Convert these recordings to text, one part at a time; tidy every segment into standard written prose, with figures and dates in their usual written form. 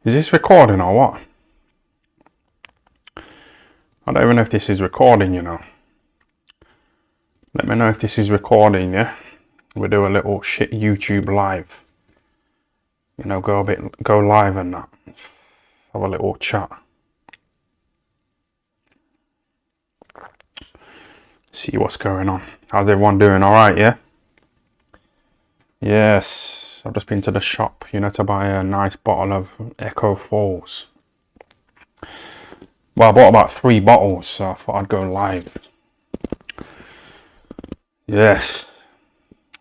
Is this recording or what? I don't even know if this is recording, you know. Let me know if this is recording, yeah? We'll do a little shit YouTube live. You know, go live and that. Have a little chat. See what's going on. How's everyone doing? Alright, yeah? Yes, I've just been to the shop, you know, to buy a nice bottle of Echo Falls. Well, I bought about 3 bottles, so I thought I'd go live. Yes.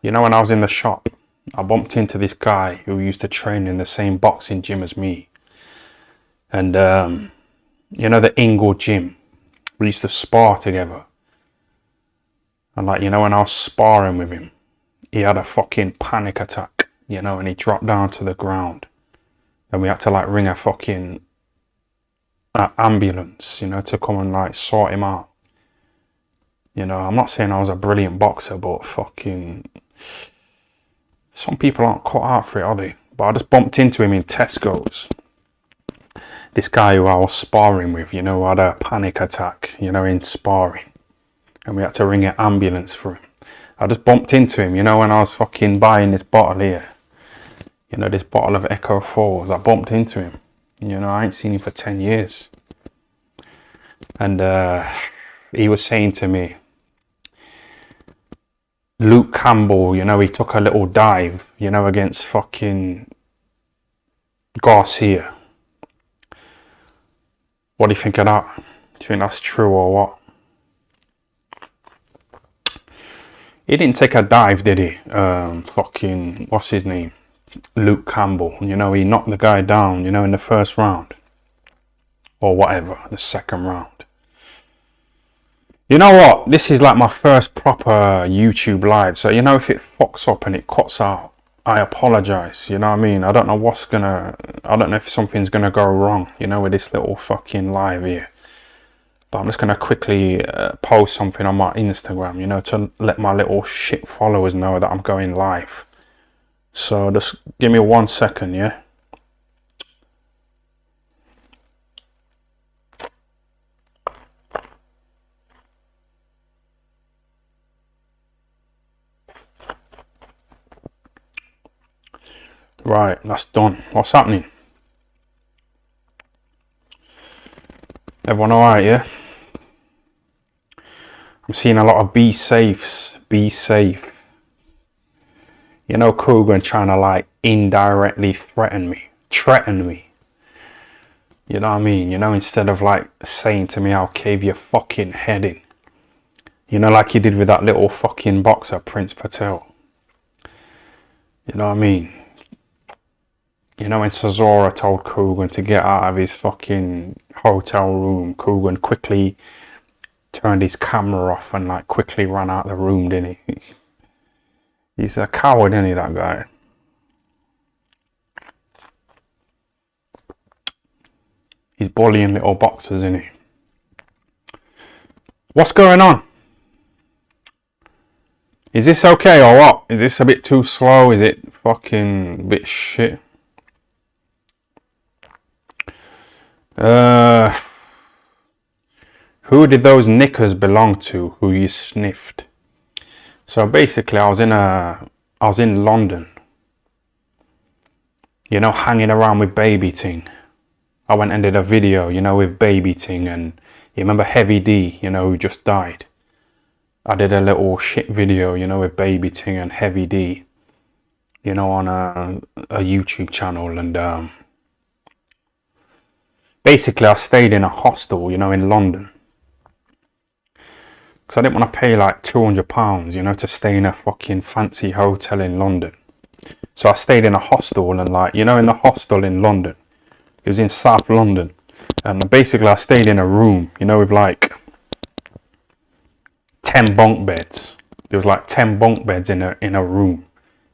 You know, when I was in the shop, I bumped into this guy who used to train in the same boxing gym as me. And, you know, the Ingle gym. We used to spar together. And, like, you know, when I was sparring with him, he had a fucking panic attack, you know, and he dropped down to the ground. And we had to, like, ring a fucking ambulance, you know, to come and, like, sort him out. You know, I'm not saying I was a brilliant boxer, but fucking... Some people aren't cut out for it, are they? But I just bumped into him in Tesco's. This guy who I was sparring with, you know, had a panic attack, you know, in sparring. And we had to ring an ambulance for him. I just bumped into him, you know, when I was fucking buying this bottle here. You know, this bottle of Echo Falls. I bumped into him. You know, I ain't seen him for 10 years. And he was saying to me, Luke Campbell, you know, he took a little dive, you know, against fucking Garcia. What do you think of that? Do you think that's true or what? He didn't take a dive, did he? Fucking, what's his name? Luke Campbell. You know, he knocked the guy down, you know, in the first round. Or whatever, the second round. You know what? This is like my first proper YouTube live. So, you know, if it fucks up and it cuts out, I apologize. You know what I mean? I don't know if something's gonna go wrong, you know, with this little fucking live here. But I'm just gonna quickly post something on my Instagram, you know, to let my little shit followers know that I'm going live. So just give me 1 second, yeah? Right, that's done. What's happening? Everyone alright, yeah? I'm seeing a lot of be safes. Be safe. You know, Coogan trying to, like, indirectly threaten me. You know what I mean? You know, instead of, like, saying to me, I'll cave your fucking head in. You know, like he did with that little fucking boxer, Prince Patel. You know what I mean? You know, when Cesaro told Coogan to get out of his fucking hotel room, Coogan quickly turned his camera off and, like, quickly ran out the room, didn't he? He's a coward, isn't he, that guy? He's bullying little boxers, isn't he? What's going on? Is this okay or what? Is this a bit too slow? Is it fucking a bit shit? Who did those knickers belong to who you sniffed? So basically I was in London. You know, hanging around with Baby Ting. I went and did a video, you know, with Baby Ting, and you remember Heavy D, you know, who just died. I did a little shit video, you know, with Baby Ting and Heavy D, you know, on a YouTube channel. And basically I stayed in a hostel, you know, in London. Because I didn't want to pay like £200, you know, to stay in a fucking fancy hotel in London. So I stayed in a hostel, and, like, you know, in the hostel in London, it was in South London. And basically I stayed in a room, you know, with like 10 bunk beds. There was like 10 bunk beds in a room,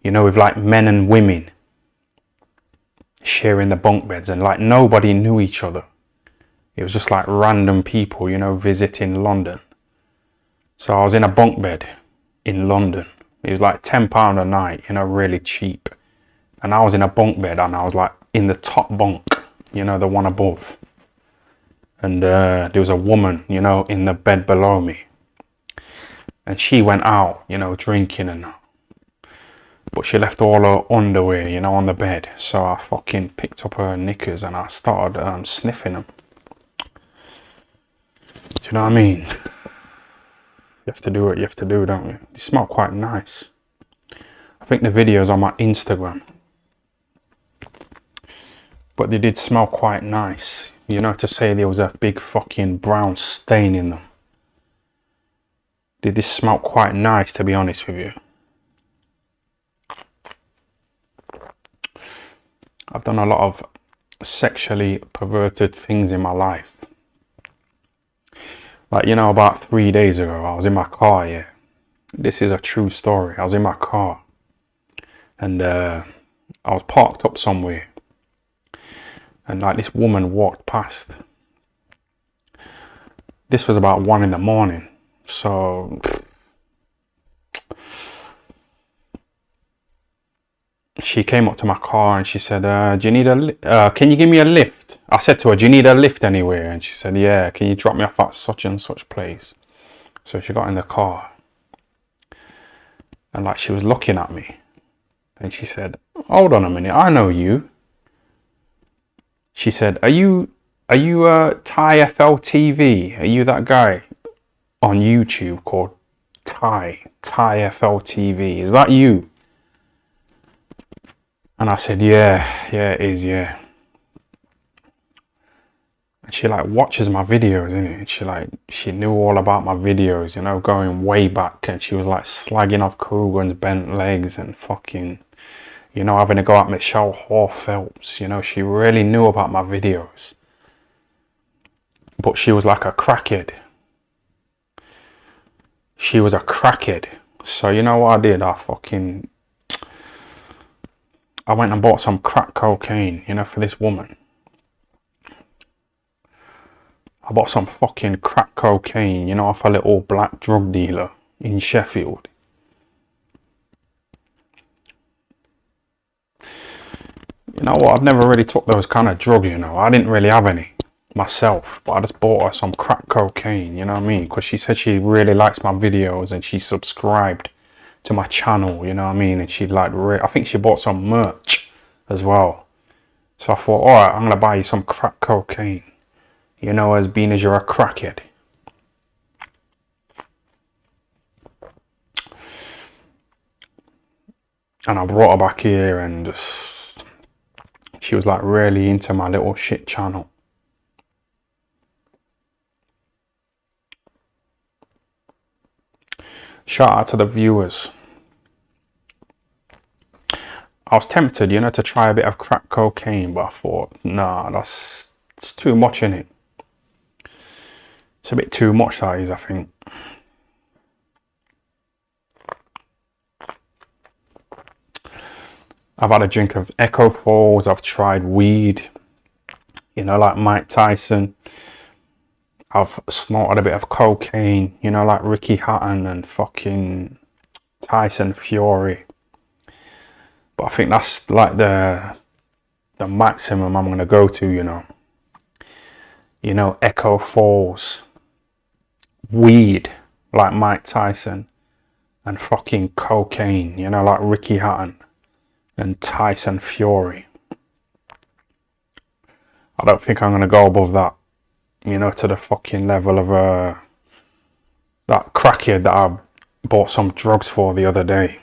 you know, with like men and women sharing the bunk beds, and like nobody knew each other. It was just like random people, you know, visiting London. So I was in a bunk bed in London. It was like £10 a night, you know, really cheap. And I was in a bunk bed, and I was like in the top bunk. you know, the one above. And there was a woman, you know, in the bed below me. And she went out, you know, drinking and that. But she left all her underwear, you know, on the bed. So I fucking picked up her knickers and I started sniffing them. Do you know what I mean? You have to do what you have to do, don't you? They smell quite nice. I think the video's on my Instagram. But they did smell quite nice. You know, to say there was a big fucking brown stain in them. They did smell quite nice, to be honest with you. I've done a lot of sexually perverted things in my life. Like, you know, about 3 days ago, I was in my car, yeah. This is a true story. I was in my car. And I was parked up somewhere. And like this woman walked past. This was about 1 in the morning. So she came up to my car and she said, do you need can you give me a lift? I said to her, do you need a lift anywhere? And she said, yeah, can you drop me off at such and such place? So she got in the car. And like she was looking at me. And she said, hold on a minute, I know you. She said, are you TyFL TV? Are you that guy on YouTube called TyFL TV? Is that you? And I said, yeah, it is, yeah. And she like watches my videos, innit? And she knew all about my videos, you know, going way back. And she was like slagging off Coogan's bent legs and fucking, you know, having to go at Michelle Hall Phelps. You know, she really knew about my videos. But she was like a crackhead. She was a crackhead. So you know what I did? I went and bought some crack cocaine, you know, for this woman. I bought some fucking crack cocaine, you know, off a little black drug dealer in Sheffield. You know what, I've never really took those kind of drugs, you know. I didn't really have any myself, but I just bought her some crack cocaine, you know what I mean? Because she said she really likes my videos and she subscribed to my channel, you know what I mean? And she like, I think she bought some merch as well. So I thought, alright, I'm going to buy you some crack cocaine, you know, as being as you're a crackhead. And I brought her back here and just, she was like really into my little shit channel. Shout out to the viewers. I was tempted, you know, to try a bit of crack cocaine, but I thought, nah, it's too much in it. It's a bit too much, that is, I think. I've had a drink of Echo Falls, I've tried weed, you know, like Mike Tyson. I've snorted a bit of cocaine, you know, like Ricky Hatton and fucking Tyson Fury. But I think that's like the maximum I'm going to go to, you know. You know, Echo Falls, weed, like Mike Tyson, and fucking cocaine, you know, like Ricky Hatton and Tyson Fury. I don't think I'm going to go above that, you know, to the fucking level of that crackhead that I bought some drugs for the other day.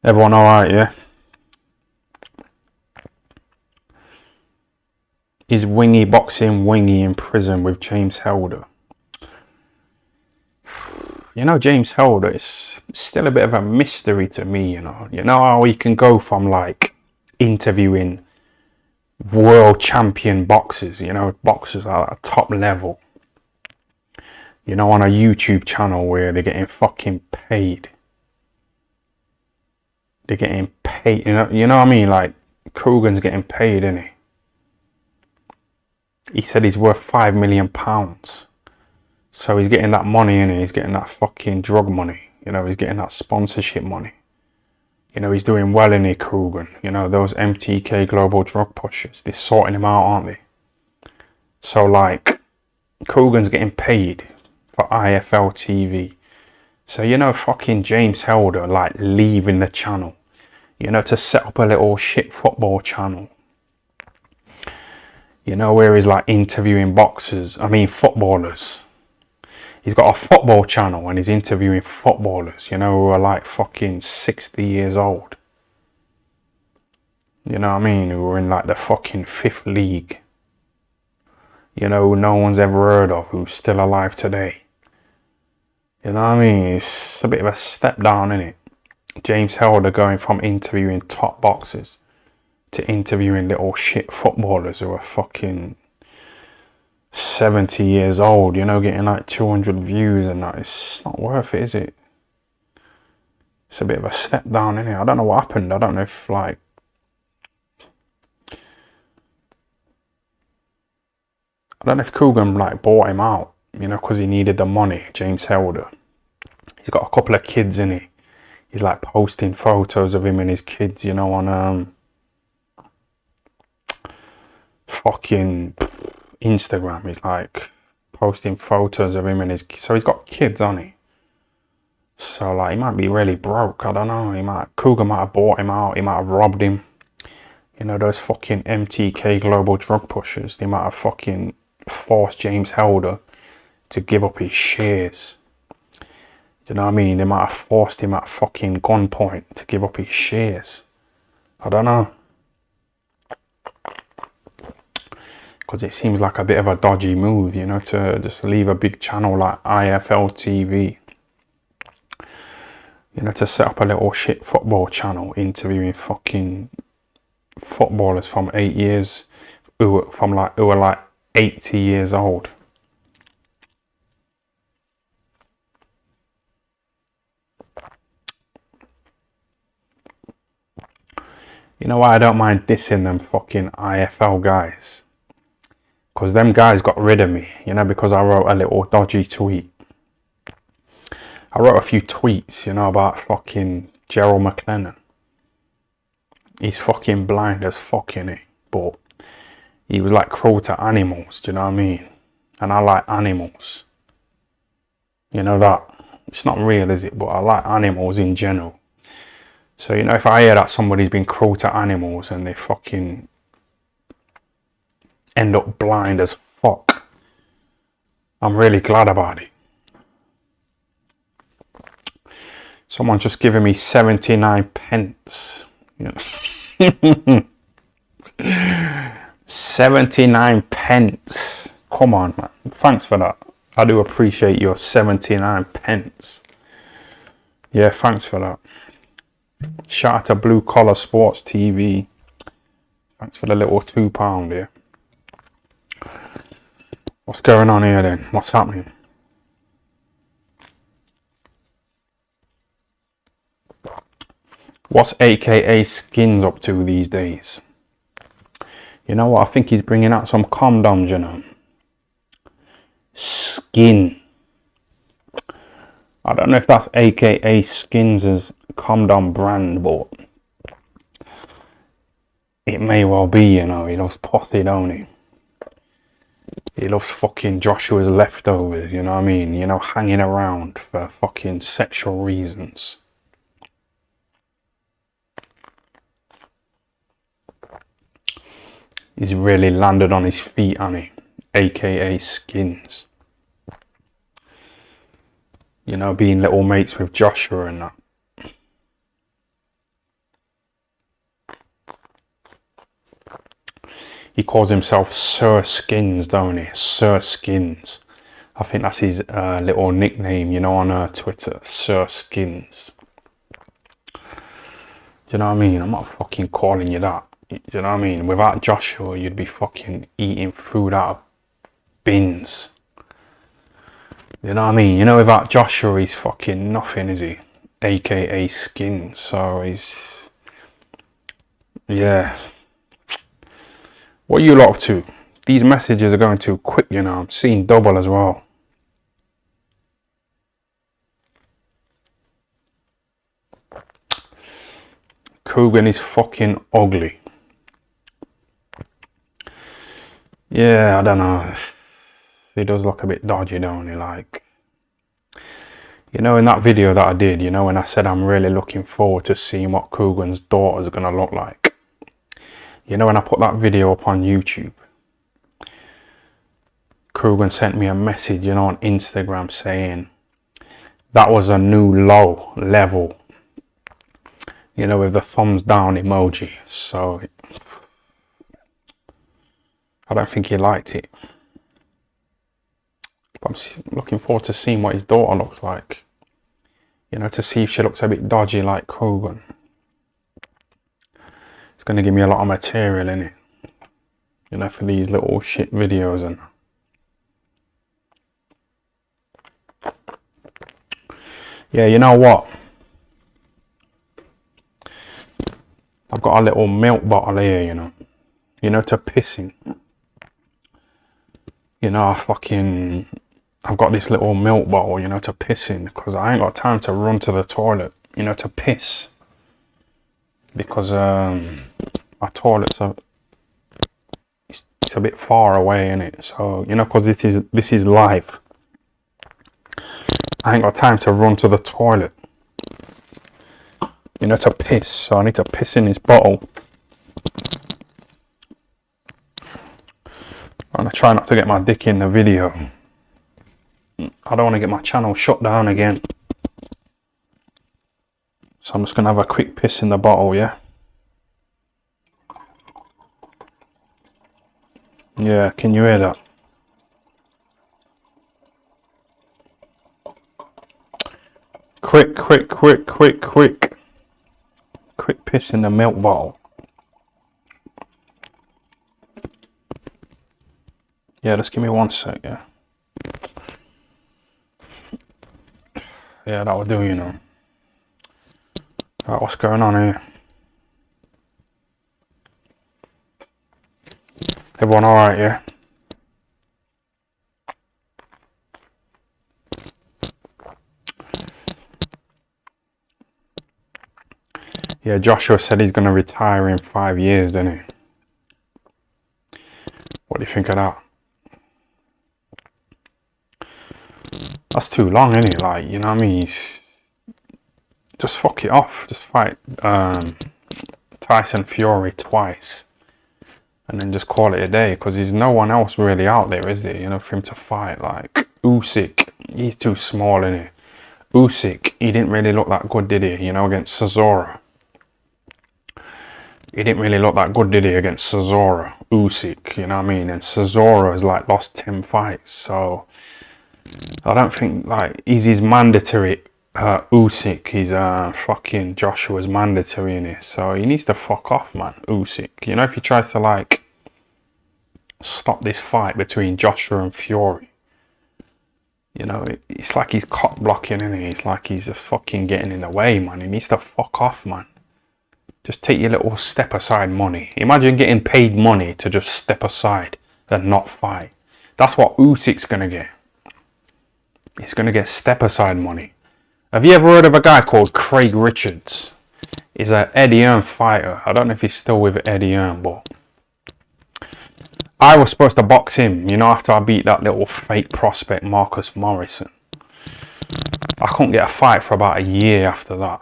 Everyone alright, yeah? Is Wingy boxing Wingy in prison with James Helder? You know, James Helder is still a bit of a mystery to me, you know. You know how he can go from like interviewing world champion boxers, you know, boxers at a top level, you know, on a YouTube channel where they're getting fucking paid. They're getting paid, you know what I mean? Like, Coogan's getting paid, isn't he? He said he's worth £5 million. So he's getting that money, innit? He's getting that fucking drug money. You know, he's getting that sponsorship money. You know, he's doing well in it, Coogan. You know, those MTK global drug pushers, they're sorting him out, aren't they? So, like, Coogan's getting paid for IFL TV. So, you know, fucking James Helder, like, leaving the channel, you know, to set up a little shit football channel. You know, where he's, like, interviewing footballers. He's got a football channel and he's interviewing footballers, you know, who are like fucking 60 years old. You know what I mean? Who are in like the fucking 5th league. You know, who no one's ever heard of, who's still alive today. You know what I mean? It's a bit of a step down, innit? James Helder going from interviewing top boxers to interviewing little shit footballers who are fucking 70 years old, you know, getting like 200 views and that. It's not worth it, is it? It's a bit of a step down, innit? I don't know what happened. I don't know if like Coogan like bought him out, you know, because he needed the money, James Helder. He's got a couple of kids, innit? He's like posting photos of him and his kids, you know, on fucking Instagram. He's like posting photos of him and his, so he's got kids, hasn't he? So like he might be really broke. I don't know. Coogan might have bought him out. He might have robbed him. You know, those fucking MTK global drug pushers. They might have fucking forced James Helder to give up his shares. You know what I mean? They might have forced him at fucking gunpoint to give up his shares. I don't know. Because it seems like a bit of a dodgy move, you know, to just leave a big channel like IFL TV. You know, to set up a little shit football channel interviewing fucking footballers from 8 years, who are like 80 years old. You know why I don't mind dissing them fucking IFL guys? Because them guys got rid of me, you know, because I wrote a little dodgy tweet. I wrote a few tweets, you know, about fucking Gerald McLennan. He's fucking blind as fuck, innit? But he was like cruel to animals, do you know what I mean? And I like animals. You know that? It's not real, is it? But I like animals in general. So, you know, if I hear that somebody's been cruel to animals and they fucking end up blind as fuck, I'm really glad about it. Someone's just giving me 79 pence. You know? 79 pence. Come on, man. Thanks for that. I do appreciate your 79 pence. Yeah, thanks for that. Shout out to Blue Collar Sports TV. Thanks for the little £2 here. What's going on here then? What's happening? What's AKA Skins up to these days? You know what? I think he's bringing out some condoms, you know. Skin. I don't know if that's AKA Skins' condom brand, but it may well be, you know. He loves potty, don't he? He loves fucking Joshua's leftovers, you know what I mean? You know, hanging around for fucking sexual reasons. He's really landed on his feet, hasn't he? AKA Skins. You know, being little mates with Joshua and that. He calls himself Sir Skins, don't he? Sir Skins. I think that's his little nickname, you know, on Twitter. Sir Skins. Do you know what I mean? I'm not fucking calling you that. Do you know what I mean? Without Joshua, you'd be fucking eating food out of bins. You know what I mean? You know, without Joshua, he's fucking nothing, is he? AKA Skins. So he's... yeah. What are you lot up to? These messages are going too quick, you know. I'm seeing double as well. Coogan is fucking ugly. Yeah, I don't know. He does look a bit dodgy, don't he? Like, you know, in that video that I did, you know, when I said I'm really looking forward to seeing what Coogan's daughter's gonna look like. You know, when I put that video up on YouTube, Coogan sent me a message, you know, on Instagram saying that was a new low level, you know, with the thumbs down emoji. So I don't think he liked it. But I'm looking forward to seeing what his daughter looks like. You know, to see if she looks a bit dodgy like Coogan. It's going to give me a lot of material in it. You know, for these little shit videos and... Yeah, you know what? I've got a little milk bottle here, you know. You know, to piss in. You know, I've got this little milk bottle, you know, to piss in, because I ain't got time to run to the toilet, you know, to piss. Because my toilet's it's a bit far away, innit? So, you know, because this is live. I ain't got time to run to the toilet, you know, to piss. So I need to piss in this bottle. I'm gonna try not to get my dick in the video. I don't want to get my channel shut down again. So I'm just gonna have a quick piss in the bottle, yeah? Yeah, can you hear that? Quick. Quick piss in the milk bottle. Yeah, just give me 1 sec, yeah. Yeah, that will do, you know. Right, what's going on here? Everyone alright, yeah? Yeah, Joshua said he's going to retire in 5 years, didn't he? What do you think of that? That's too long, isn't it? Like, you know what I mean? Just fuck it off. Just fight Tyson Fury twice. And then just call it a day. Because there's no one else really out there, is there? You know, for him to fight. Like, Usyk, he's too small, isn't he? Usyk, he didn't really look that good, did he? You know, against Cesaro. He didn't really look that good, did he? Against Cesaro. Usyk, you know what I mean? And Cesaro has, like, lost 10 fights. So... I don't think, like, he's his mandatory Usyk, he's fucking Joshua's mandatory in it, so he needs to fuck off, man, Usyk. You know, if he tries to, like, stop this fight between Joshua and Fury, you know, it's like he's cock blocking, isn't it? It's like he's just fucking getting in the way, man. He needs to fuck off, man. Just take your little step aside money. Imagine getting paid money to just step aside and not fight. That's what Usyk's gonna get. He's going to get step-aside money. Have you ever heard of a guy called Craig Richards? He's an Eddie Hearn fighter. I don't know if he's still with Eddie Hearn, but... I was supposed to box him, you know, after I beat that little fake prospect, Marcus Morrison. I couldn't get a fight for about a year after that.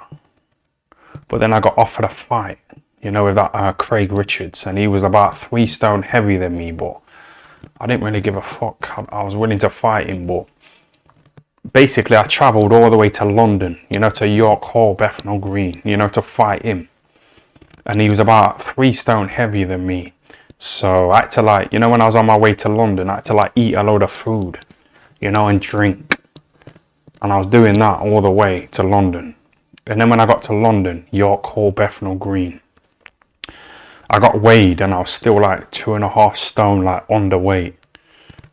But then I got offered a fight, you know, with that Craig Richards. And he was about 3 stone heavier than me, but... I didn't really give a fuck. I was willing to fight him, but... Basically, I travelled all the way to London, you know, to York Hall, Bethnal Green, you know, to fight him. And he was about 3 stone heavier than me. So I had to, like, you know, when I was on my way to London, I had to, like, eat a load of food, you know, and drink. And I was doing that all the way to London. And then when I got to London, York Hall, Bethnal Green, I got weighed and I was still, like, 2.5 stone, like, underweight.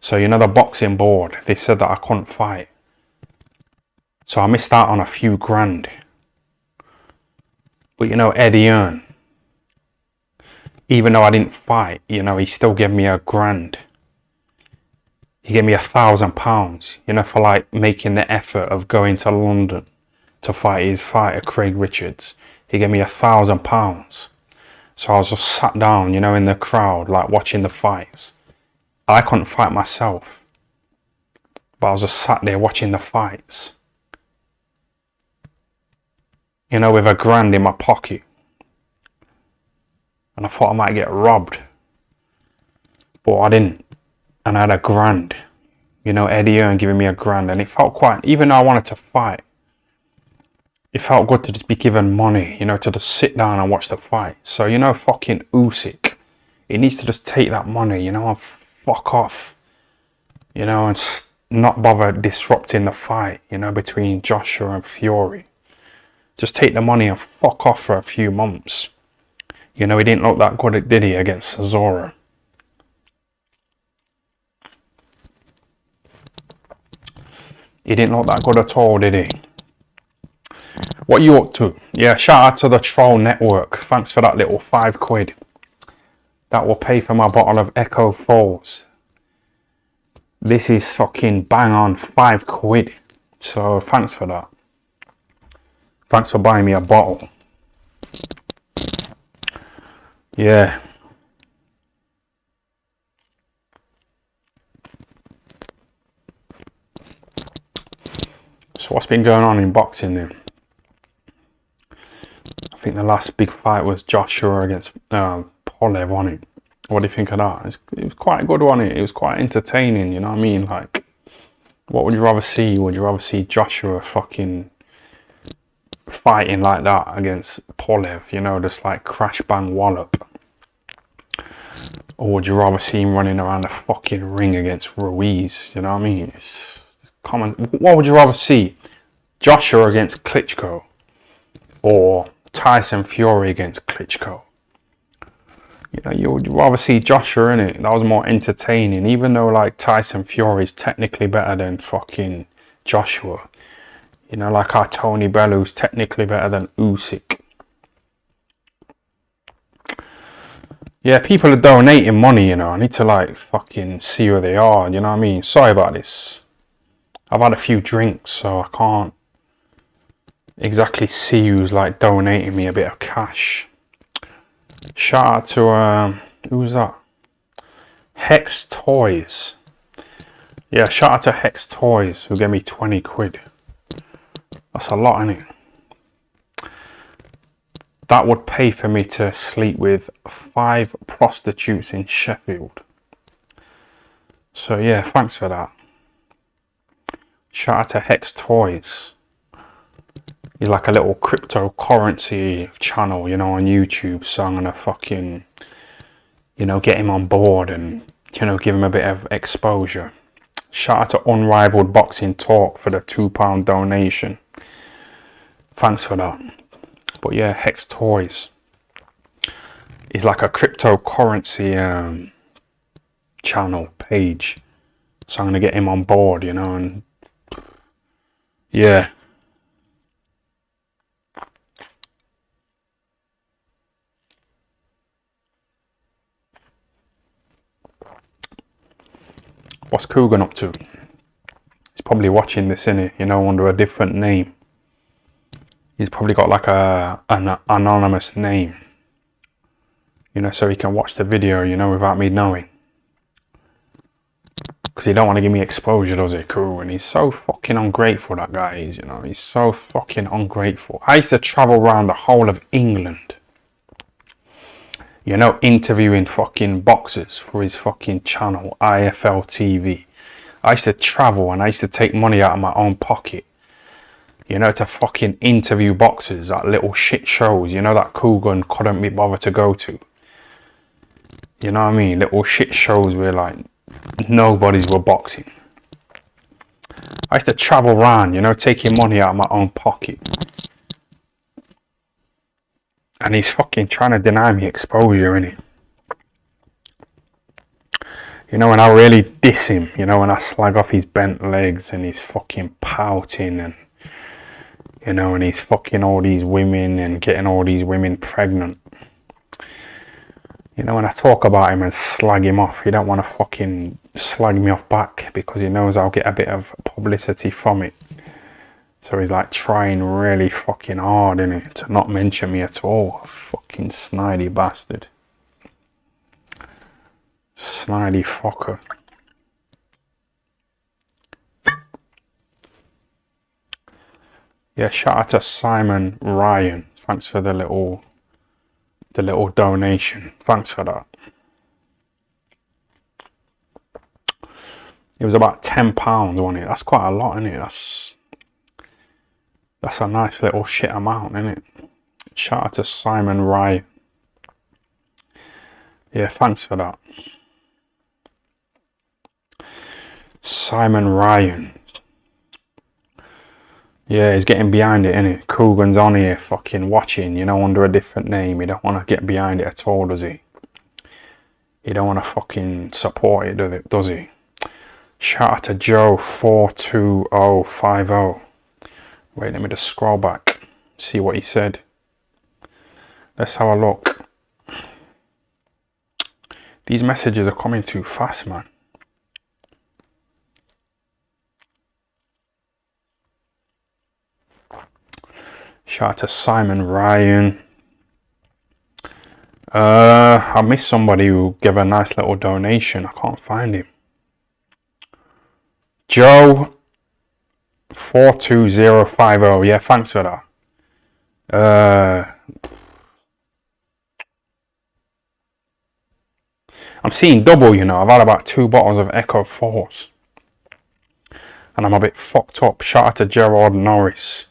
So, you know, the boxing board, they said that I couldn't fight. So I missed out on a few grand. But you know, Eddie Hearn, even though I didn't fight, you know, he still gave me a grand. He gave me £1,000, you know, for like making the effort of going to London to fight his fighter, Craig Richards. He gave me £1,000. So I was just sat down, you know, in the crowd, like watching the fights. I couldn't fight myself, but I was just sat there watching the fights. You know, with £1,000 in my pocket. And I thought I might get robbed. But I didn't. And I had £1,000. You know, Eddie Earn giving me £1,000. And it felt quite, even though I wanted to fight, it felt good to just be given money, you know, to just sit down and watch the fight. So, you know, fucking Usyk, he needs to just take that money, you know, and fuck off. You know, and not bother disrupting the fight, you know, between Joshua and Fury. Just take the money and fuck off for a few months. You know, he didn't look that good, did he, against Cesaro? He didn't look that good at all, did he? What you up to? Yeah, shout out to the Troll Network. Thanks for that little £5. That will pay for my bottle of Echo Falls. This is fucking bang on £5. So thanks for that. Thanks for buying me a bottle. Yeah. So what's been going on in boxing then? I think the last big fight was Joshua against Polev, wasn't it? What do you think of that? It was quite a good, wasn't it? It was quite entertaining, you know what I mean? Like, what would you rather see? Would you rather see Joshua fucking fighting like that against Polev, you know, just like crash bang wallop? Or would you rather see him running around the fucking ring against Ruiz, you know what I mean? It's common. What would you rather see? Joshua against Klitschko or Tyson Fury against Klitschko? You know, you would rather see Joshua, innit? That was more entertaining, even though like Tyson Fury is technically better than fucking Joshua. You know, like our Tony Bellews technically better than Usyk. Yeah, people are donating money, you know. I need to like fucking see where they are, you know what I mean? Sorry about this. I've had a few drinks, so I can't exactly see who's like donating me a bit of cash. Shout out to who's that? Hex Toys. Yeah, shout out to Hex Toys who gave me £20. That's a lot, isn't it? That would pay for me to sleep with 5 prostitutes in Sheffield. So yeah, thanks for that. Shout out to Hex Toys. He's like a little cryptocurrency channel, you know, on YouTube. So I'm gonna fucking, you know, get him on board and, you know, give him a bit of exposure. Shout out to Unrivaled Boxing Talk for the £2 donation. Thanks for that. But yeah, Hex Toys is like a cryptocurrency channel page. So I'm gonna get him on board, you know, and yeah. What's Coogan up to? He's probably watching this, innit? You know, under a different name. He's probably got like an anonymous name. You know, so he can watch the video, you know, without me knowing. Because he don't want to give me exposure, does he? Cool. And he's so fucking ungrateful, that guy is, you know. He's so fucking ungrateful. I used to travel around the whole of England, you know, interviewing fucking boxers for his fucking channel, IFL TV. I used to travel and I used to take money out of my own pocket, you know, to fucking interview boxers at little shit shows, you know, that Coogan couldn't be bothered to go to. You know what I mean? Little shit shows where like nobody's were boxing. I used to travel around, you know, taking money out of my own pocket. And he's fucking trying to deny me exposure, innit? You know, when I really diss him, you know, when I slag off his bent legs and he's fucking pouting and, you know, and he's fucking all these women and getting all these women pregnant. You know, when I talk about him and slag him off, he don't want to fucking slag me off back because he knows I'll get a bit of publicity from it. So he's like trying really fucking hard, innit, to not mention me at all. Fucking snidey bastard. Snidey fucker. Yeah, shout out to Simon Ryan. Thanks for the little donation. Thanks for that. It was about £10, wasn't it? That's quite a lot, isn't it? That's a nice little shit amount, isn't it? Shout out to Simon Ryan. Yeah, thanks for that. Simon Ryan. Yeah, he's getting behind it, innit? Coogan's on here fucking watching, under a different name. He don't want to get behind it at all, does he? He don't want to fucking support it, does he? Shout out to Joe 42050. Wait, let me just scroll back, see what he said. Let's have a look. These messages are coming too fast, man. Shout out to Simon Ryan. I missed somebody who gave a nice little donation. I can't find him. Joe 42050. Yeah, thanks for that. I'm seeing double, I've had about 2 bottles of Echo Force. And I'm a bit fucked up. Shout out to Gerard Norris.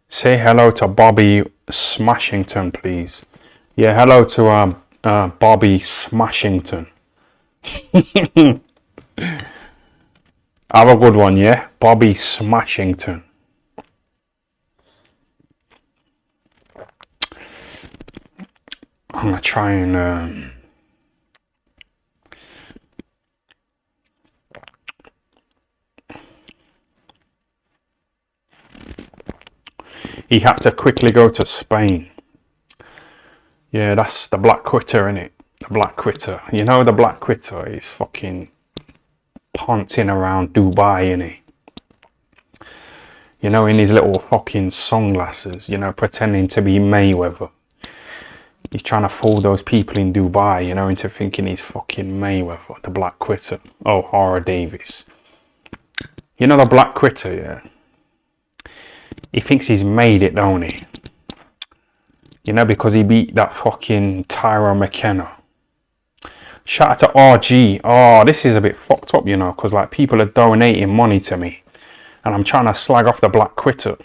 Say hello to Bobby Smashington, please. Yeah, hello to Bobby Smashington. Have a good one, yeah? Bobby Smashington. I'm going to try and... He had to quickly go to Spain. Yeah, that's the Black Quitter, innit? The Black Quitter. The Black Quitter is fucking ponting around Dubai, innit? In his little fucking sunglasses, pretending to be Mayweather. He's trying to fool those people in Dubai, into thinking he's fucking Mayweather, the Black Quitter. Oh, Hara Davis. The Black Quitter, yeah? He thinks he's made it, don't he? Because he beat that fucking Tyrone McKenna. Shout out to RG. Oh, this is a bit fucked up, because like people are donating money to me. And I'm trying to slag off the Black Quitter.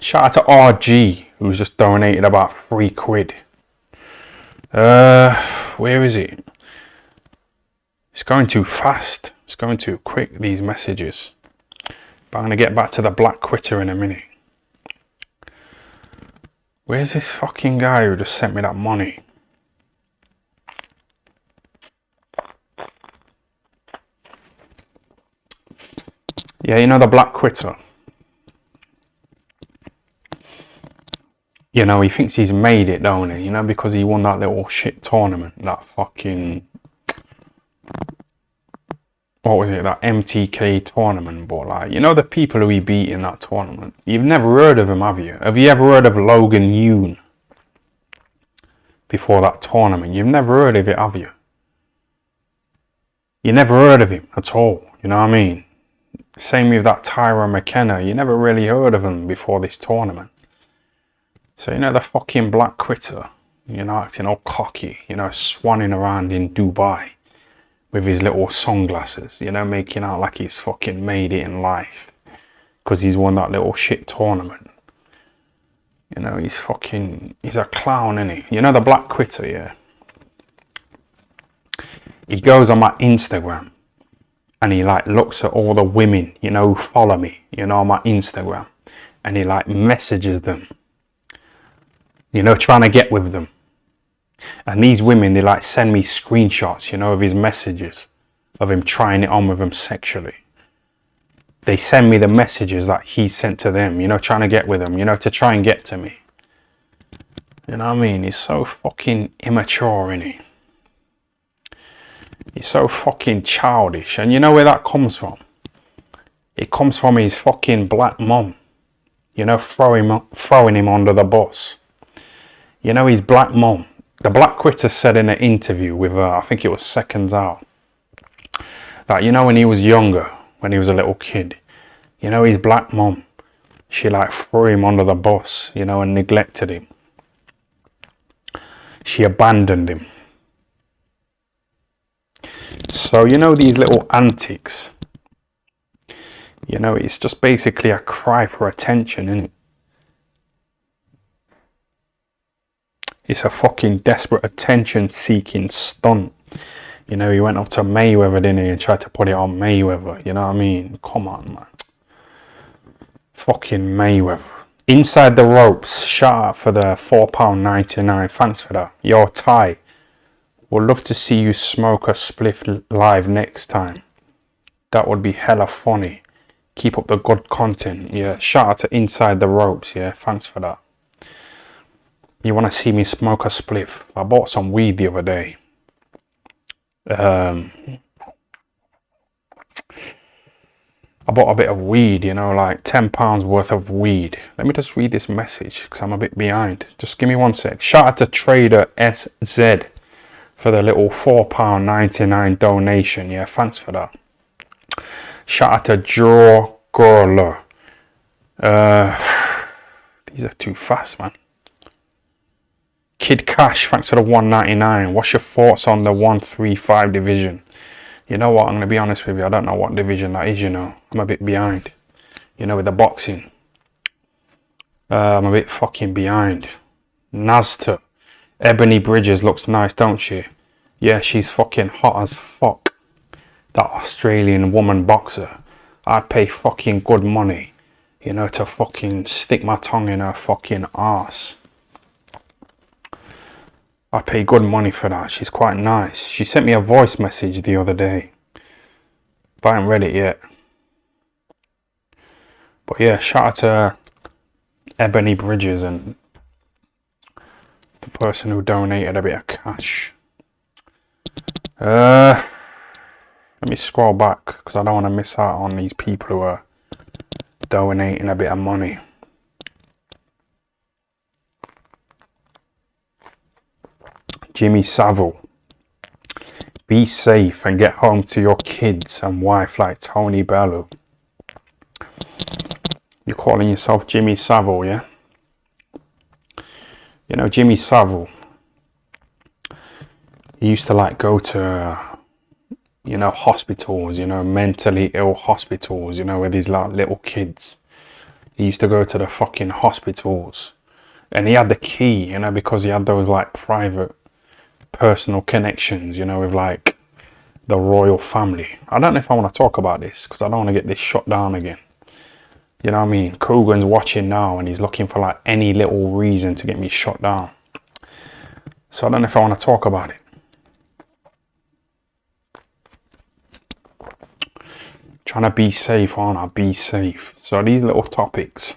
Shout out to RG, who's just donated about £3. Where is it? It's going too fast. It's going too quick, these messages. But I'm going to get back to the Black Quitter in a minute. Where's this fucking guy who just sent me that money? Yeah, the Black Quitter. He thinks he's made it, don't he? Because he won that little shit tournament. That fucking... What was it? That MTK tournament. But like, the people who he beat in that tournament. You've never heard of him, have you? Have you ever heard of Logan Yoon? Before that tournament. You've never heard of it, have you? You never heard of him at all. You know what I mean? Same with that Tyrone McKenna. You never really heard of him before this tournament. So, the fucking Black Quitter. Acting all cocky. Swanning around in Dubai. With his little sunglasses, making out like he's fucking made it in life. Because he's won that little shit tournament. He's a clown, isn't he? The Black Quitter, yeah. He goes on my Instagram. And he like looks at all the women, who follow me, on my Instagram. And he like messages them. Trying to get with them. And these women, they like send me screenshots, of his messages, of him trying it on with them sexually. They send me the messages that he sent to them, trying to get with them, to try and get to me. You know what I mean? He's so fucking immature, isn't he? He's so fucking childish. And you know where that comes from? It comes from his fucking black mum. You know, throwing him under the bus. You know, his black mum. The Black Critter said in an interview with, I think it was Seconds Out, that, you know, when he was younger, when he was a little kid, you know, his black mum, she like threw him under the bus, you know, and neglected him. She abandoned him. So, you know, these little antics, you know, it's just basically a cry for attention, isn't it? It's a fucking desperate attention-seeking stunt. You know, he went up to Mayweather, didn't he, and tried to put it on Mayweather. You know what I mean? Come on, man. Fucking Mayweather. Inside the Ropes. Shout out for the £4.99. Thanks for that. Yo, Ty. Would love to see you smoke a spliff live next time. That would be hella funny. Keep up the good content. Yeah, shout out to Inside the Ropes. Yeah, thanks for that. You want to see me smoke a spliff? I bought some weed the other day. I bought a bit of weed, you know, like £10 worth of weed. Let me just read this message because I'm a bit behind. Just give me one sec. Shout out to Trader SZ for the little £4.99 donation. Yeah, thanks for that. Shout out to Draw Girler. These are too fast, man. Kid Cash, thanks for the £1.99. What's your thoughts on the 135 division? You know what, I'm going to be honest with you, I don't know what division that is, you know. I'm a bit behind, you know, with the boxing. I'm a bit fucking behind. Nazta, Ebony Bridges looks nice, don't she? Yeah, she's fucking hot as fuck. That Australian woman boxer. I'd pay fucking good money, you know, to fucking stick my tongue in her fucking arse. I pay good money for that. She's quite nice. She sent me a voice message the other day, but I haven't read it yet. But yeah, shout out to Ebony Bridges and the person who donated a bit of cash. Let me scroll back because I don't want to miss out on these people who are donating a bit of money. Jimmy Savile, be safe and get home to your kids and wife like Tony Bellew. You're calling yourself Jimmy Savile, yeah? You know, Jimmy Savile, he used to like go to, you know, hospitals, you know, mentally ill hospitals, you know, with these like little kids. He used to go to the fucking hospitals and he had the key, you know, because he had those like private personal connections, you know, with like the royal family. I don't know if I want to talk about this because I don't want to get this shut down again. You know what I mean? Coogan's watching now and he's looking for like any little reason to get me shut down. So I don't know if I want to talk about it. Trying to be safe, aren't I? Be safe. So these little topics,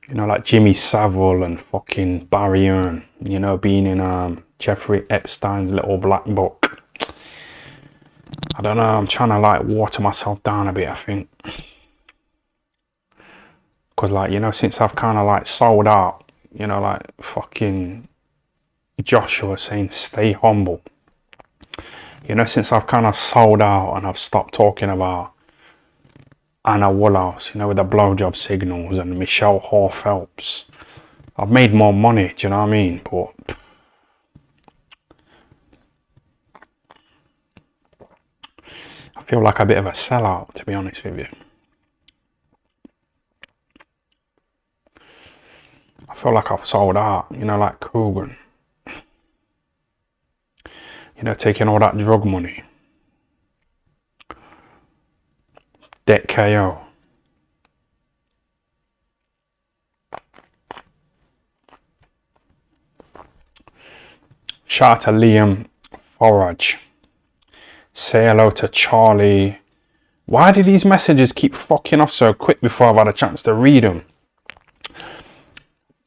you know, like Jimmy Savile and fucking Barry Earn, you know, being in Jeffrey Epstein's little black book. I don't know, I'm trying to like water myself down a bit, I think. Because like, you know, since I've kind of like sold out, you know, like fucking Joshua saying stay humble. You know, since I've kind of sold out and I've stopped talking about Anna Woolhouse, you know, with the blowjob signals and Michelle Hall Phelps. I've made more money, do you know what I mean? But I feel like a bit of a sellout, to be honest with you. I feel like I've sold out, you know, like Coogan. You know, taking all that drug money. Debt KO. Shout out to Liam Forage. Say hello to Charlie. Why do these messages keep fucking off so quick before I've had a chance to read them?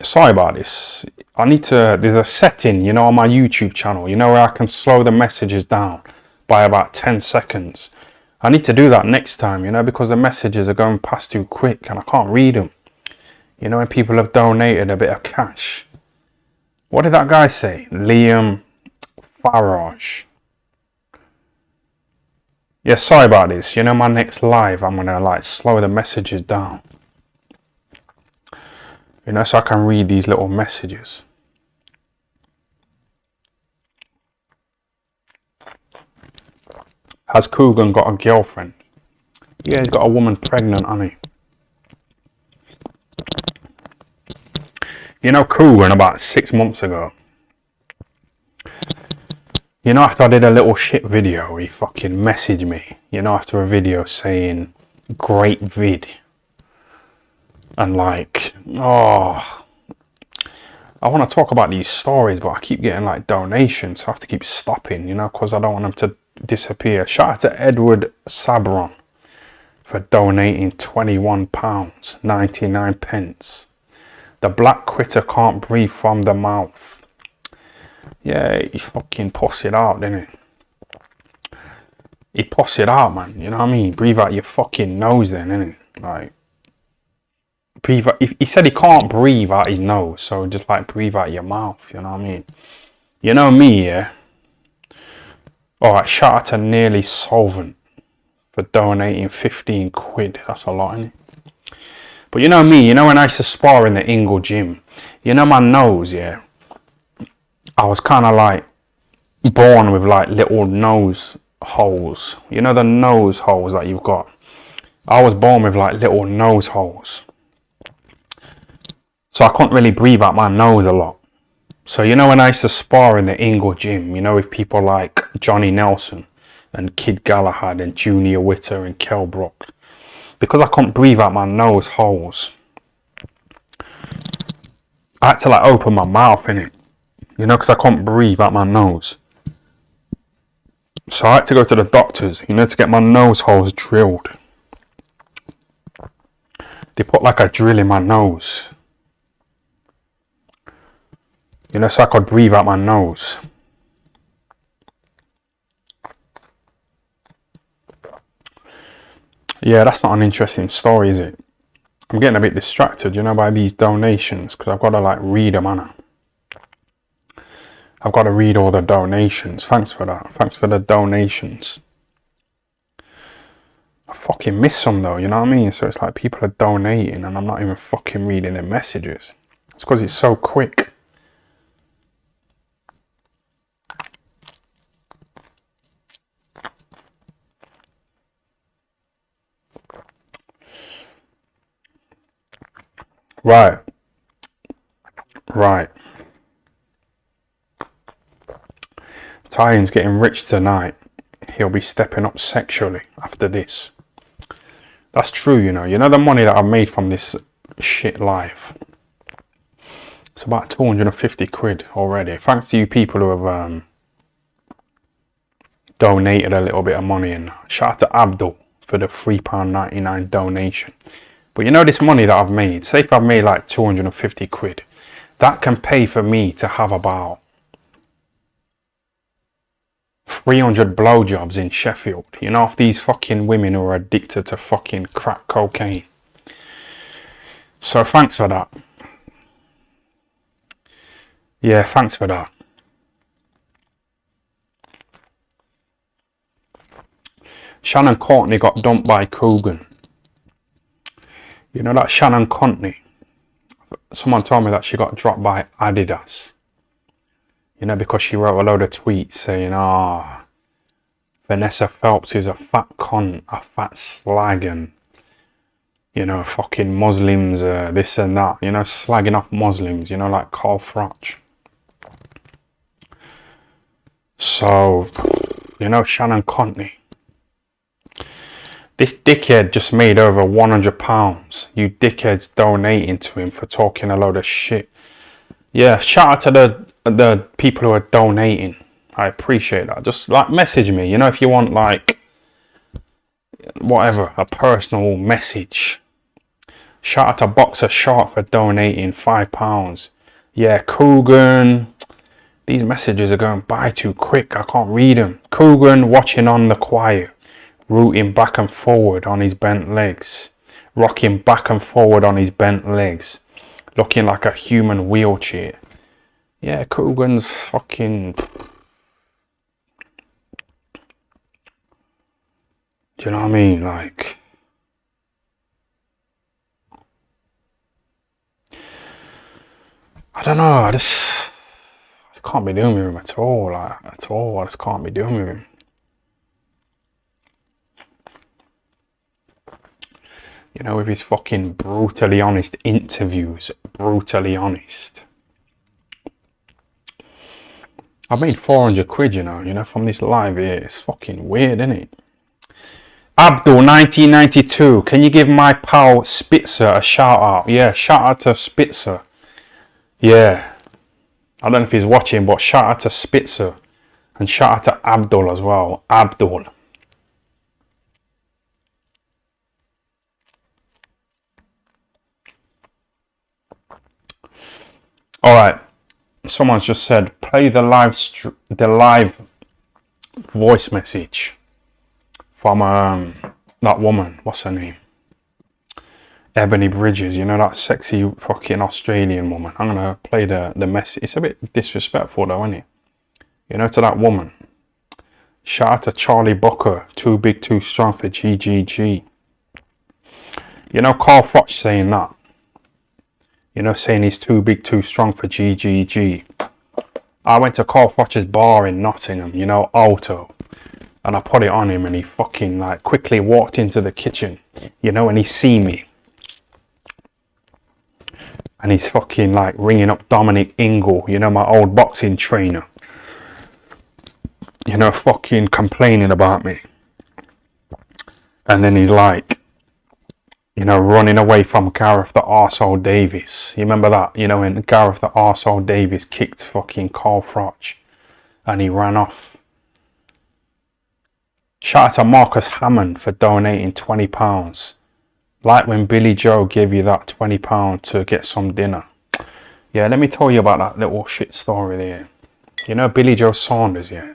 Sorry about this. I need to, there's a setting, you know, on my YouTube channel, you know, where I can slow the messages down by about 10 seconds. I need to do that next time, you know, because the messages are going past too quick and I can't read them. You know, when people have donated a bit of cash. What did that guy say? Liam Farage. Yeah, sorry about this. You know, my next live, I'm going to like slow the messages down. You know, so I can read these little messages. Has Coogan got a girlfriend? Yeah, he's got a woman pregnant, hasn't he? You know, Coogan about 6 months ago. You know, after I did a little shit video, he fucking messaged me. You know, after a video saying, great vid. And like, oh, I want to talk about these stories, but I keep getting like donations, so I have to keep stopping, you know, because I don't want them to disappear. Shout out to Edward Sabron for donating £21.99. The black critter can't breathe from the mouth. Yeah, he fucking pussied out, didn't he? He pussied out, man. You know what I mean? Breathe out your fucking nose then, innit? Like, breathe out. He said he can't breathe out his nose, so just like breathe out your mouth, you know what I mean? You know me, yeah? Alright, shout out to Nearly Solvent for donating 15 quid. That's a lot, innit? But you know me, you know when I used to spar in the Ingle gym, you know my nose, yeah? I was kind of like born with like little nose holes. You know the nose holes that you've got? I was born with like little nose holes. So I couldn't really breathe out my nose a lot. So you know when I used to spar in the Ingle gym, you know, with people like Johnny Nelson and Kid Galahad and Junior Witter and Kell Brook. Because I couldn't breathe out my nose holes, I had to like open my mouth, innit? You know, because I couldn't breathe out my nose. So I had to go to the doctors, you know, to get my nose holes drilled. They put like a drill in my nose. You know, so I could breathe out my nose. Yeah, that's not an interesting story, is it? I'm getting a bit distracted, you know, by these donations, because I've got to like read them, Anna. I've got to read all the donations. Thanks for that. Thanks for the donations. I fucking miss some though, you know what I mean? So it's like people are donating and I'm not even fucking reading their messages. It's because it's so quick. Right. Right. Tyan's getting rich tonight. He'll be stepping up sexually after this. That's true, you know. You know the money that I've made from this shit live? It's about 250 quid already. Thanks to you people who have donated a little bit of money. And shout out to Abdul for the £3.99 donation. But you know this money that I've made, say if I've made like 250 quid, that can pay for me to have about 300 blowjobs in Sheffield. You know, if these fucking women who are addicted to fucking crack cocaine. So thanks for that. Yeah, thanks for that. Shannon Courtney got dumped by Coogan. You know that Shannon Courtney? Someone told me that she got dropped by Adidas. You know, because she wrote a load of tweets saying, Vanessa Phelps is a fat cunt, a fat slag, and, you know, fucking Muslims, this and that. You know, slagging off Muslims, you know, like Carl Froch. So, you know, Shannon Courtney. This dickhead just made over £100. You dickheads donating to him for talking a load of shit. Yeah, shout out to the people who are donating. I appreciate that. Just like message me, you know, if you want like whatever, a personal message. Shout out to Boxer Shark for donating £5. Yeah, Coogan. These messages are going by too quick. I can't read them. Coogan watching on the quiet. rooting back and forward on his bent legs, rocking back and forward on his bent legs, looking like a human wheelchair. Yeah, Coogan's fucking... Do you know what I mean? Like... I don't know, I just can't be doing with him at all, like, at all. I just can't be doing with him. You know, with his fucking brutally honest interviews, brutally honest. I've made 400 quid, you know, from this live here. It's fucking weird, isn't it? Abdul 1992, can you give my pal Spitzer a shout out? Yeah, shout out to Spitzer. Yeah, I don't know if he's watching, but shout out to Spitzer and shout out to Abdul as well. Abdul. All right, someone's just said play the live voice message from that woman. What's her name? Ebony Bridges, you know, that sexy fucking Australian woman. I'm gonna play the message. It's a bit disrespectful though, isn't it? You know, to that woman. Shout out to Charlie Booker, too big, too strong for GGG. You know, Carl Froch saying that. You know, saying he's too big, too strong for GGG. I went to Carl Froch's bar in Nottingham, you know, Alto. And I put it on him and he fucking like quickly walked into the kitchen, you know, and he see me. And he's fucking like ringing up Dominic Ingle, you know, my old boxing trainer. You know, fucking complaining about me. And then he's like, you know, running away from Gareth the Arsehole Davis. You remember that? You know, when Gareth the Arsehole Davis kicked fucking Carl Froch and he ran off. Shout out to Marcus Hammond for donating £20. Like when Billy Joe gave you that £20 to get some dinner. Yeah, let me tell you about that little shit story there. You know Billy Joe Saunders, yeah?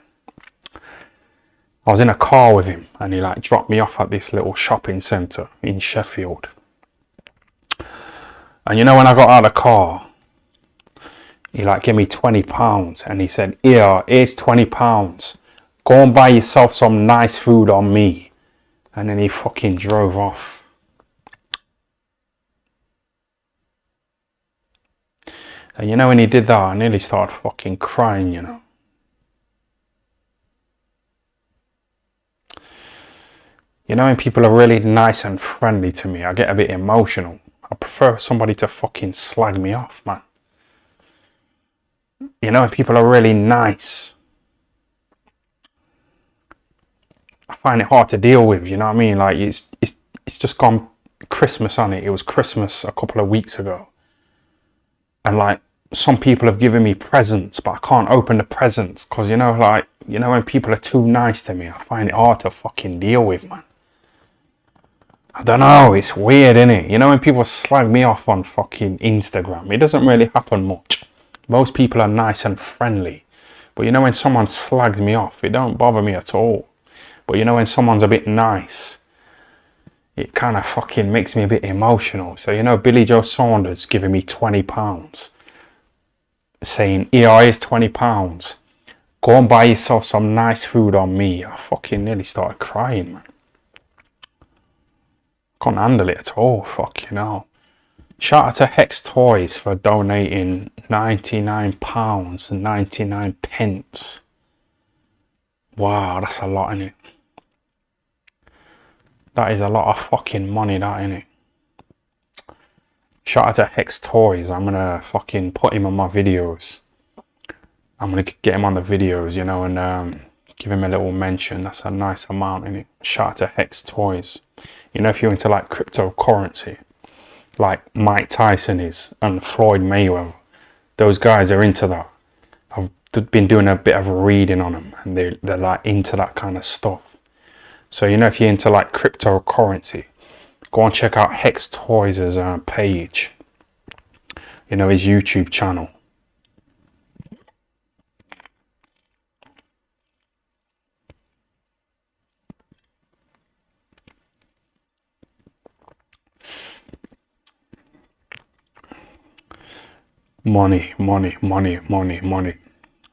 I was in a car with him and he like dropped me off at this little shopping centre in Sheffield. And you know when I got out of the car, he like gave me £20 and he said, here's £20. Go and buy yourself some nice food on me. And then he fucking drove off. And you know when he did that, I nearly started fucking crying, you know. You know when people are really nice and friendly to me, I get a bit emotional. I prefer somebody to fucking slag me off, man. You know when people are really nice, I find it hard to deal with, you know what I mean? Like it's just gone Christmas on it. It was Christmas a couple of weeks ago. And like some people have given me presents, but I can't open the presents because, you know, like, you know, when people are too nice to me, I find it hard to fucking deal with, man. I don't know, it's weird, innit? You know, when people slag me off on fucking Instagram, it doesn't really happen much. Most people are nice and friendly. But you know, when someone slags me off, it don't bother me at all. But you know, when someone's a bit nice, it kind of fucking makes me a bit emotional. So, you know, Billy Joe Saunders giving me £20, saying, here's £20. Go and buy yourself some nice food on me. I fucking nearly started crying, man. Can't handle it at all, fucking hell. Shout out to Hex Toys for donating £99 and 99 pence. Wow, that's a lot, innit? That is a lot of fucking money, that, innit? Shout out to Hex Toys. I'm gonna fucking put him on my videos. I'm gonna get him on the videos, you know, and give him a little mention. That's a nice amount, innit? Shout out to Hex Toys. You know, if you're into like cryptocurrency, like Mike Tyson is and Floyd Mayweather, those guys are into that. I've been doing a bit of reading on them and they're like into that kind of stuff. So, you know, if you're into like cryptocurrency, go and check out Hex Toys' page. You know, his YouTube channel. Money, money, money, money, money.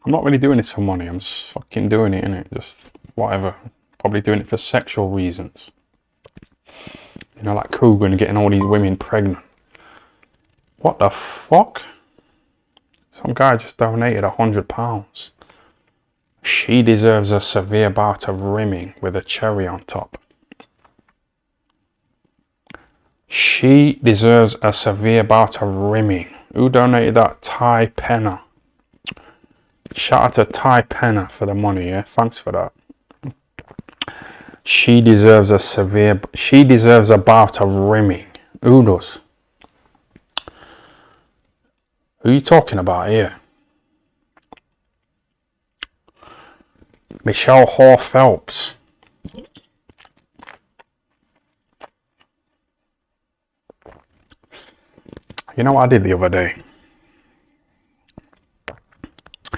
I'm not really doing this for money. I'm just fucking doing it, innit? Just whatever. Probably doing it for sexual reasons. You know, like Coogan getting all these women pregnant. What the fuck? Some guy just donated £100. She deserves a severe bout of rimming with a cherry on top. She deserves a severe bout of rimming. Who donated that? Ty Penner. Shout out to Ty Penner for the money, yeah? Thanks for that. She deserves a bout of rimming. Who does? Who are you talking about here? Michelle Hall Phelps. You know what I did the other day? I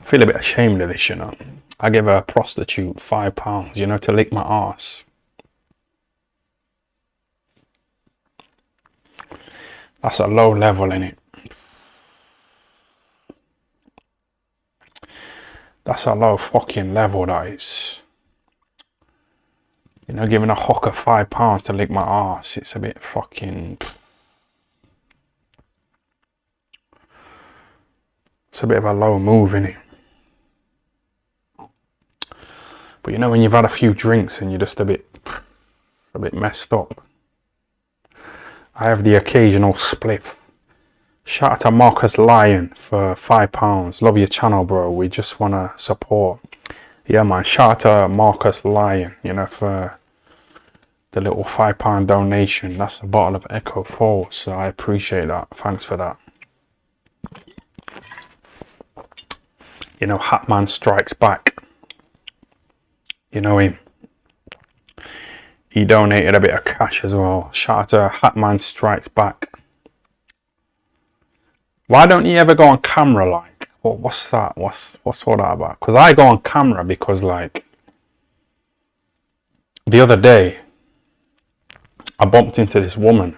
feel a bit ashamed of this, you know. I gave a prostitute £5, you know, to lick my arse. That's a low level, innit? That's a low fucking level, that is. You know, giving a hooker £5 to lick my arse, it's a bit fucking... It's a bit of a low move, innit? But you know, when you've had a few drinks and you're just a bit messed up. I have the occasional spliff. Shout out to Marcus Lyon for £5. Love your channel, bro. We just want to support. Yeah, man. Shout out to Marcus Lyon, you know, for the little £5 donation. That's a bottle of Echo Force, so I appreciate that. Thanks for that. You know, Hatman Strikes Back. You know him. He donated a bit of cash as well. Shout out to Hatman Strikes Back. Why don't you ever go on camera, like? What's that? What's all that about? Because I go on camera because, like, the other day, I bumped into this woman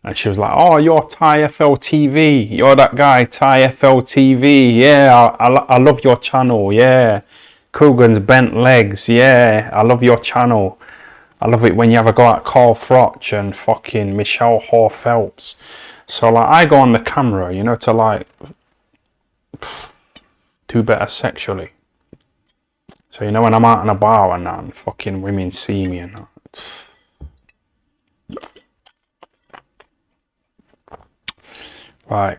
and she was like, oh, you're Ty FLTV. You're that guy, Ty FLTV. Yeah, I love your channel. Yeah. Coogan's Bent Legs. Yeah, I love your channel. I love it when you ever go at Carl Froch and fucking Michelle Hall Phelps. So, like, I go on the camera, you know, to, like, do better sexually. So, you know, when I'm out and about and that, and fucking women see me and that. Right.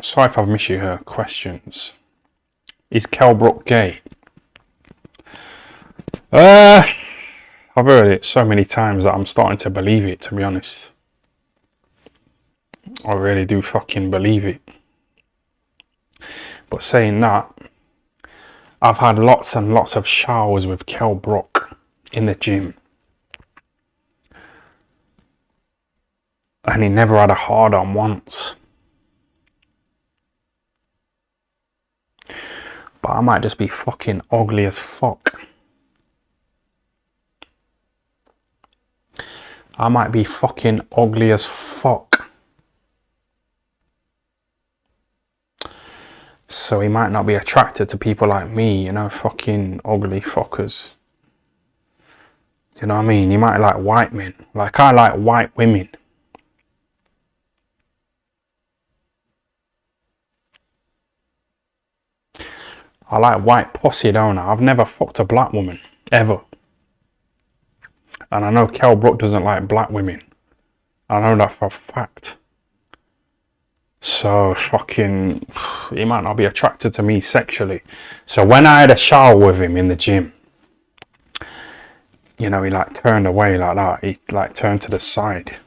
Sorry if I've missed you her questions. Is Kell Brook gay? I've heard it so many times that I'm starting to believe it, to be honest. I really do fucking believe it. But saying that, I've had lots and lots of showers with Kell Brook in the gym. And he never had a hard on once. But I might just be fucking ugly as fuck. I might be fucking ugly as fuck. So he might not be attracted to people like me, you know, fucking ugly fuckers. You know what I mean? He might like white men. Like, I like white women. I like white pussy, don't I? I've never fucked a black woman, ever. And I know Kell Brook doesn't like black women. I know that for a fact. So, fucking, he might not be attracted to me sexually. So when I had a shower with him in the gym, you know, he like turned away like that. He like turned to the side.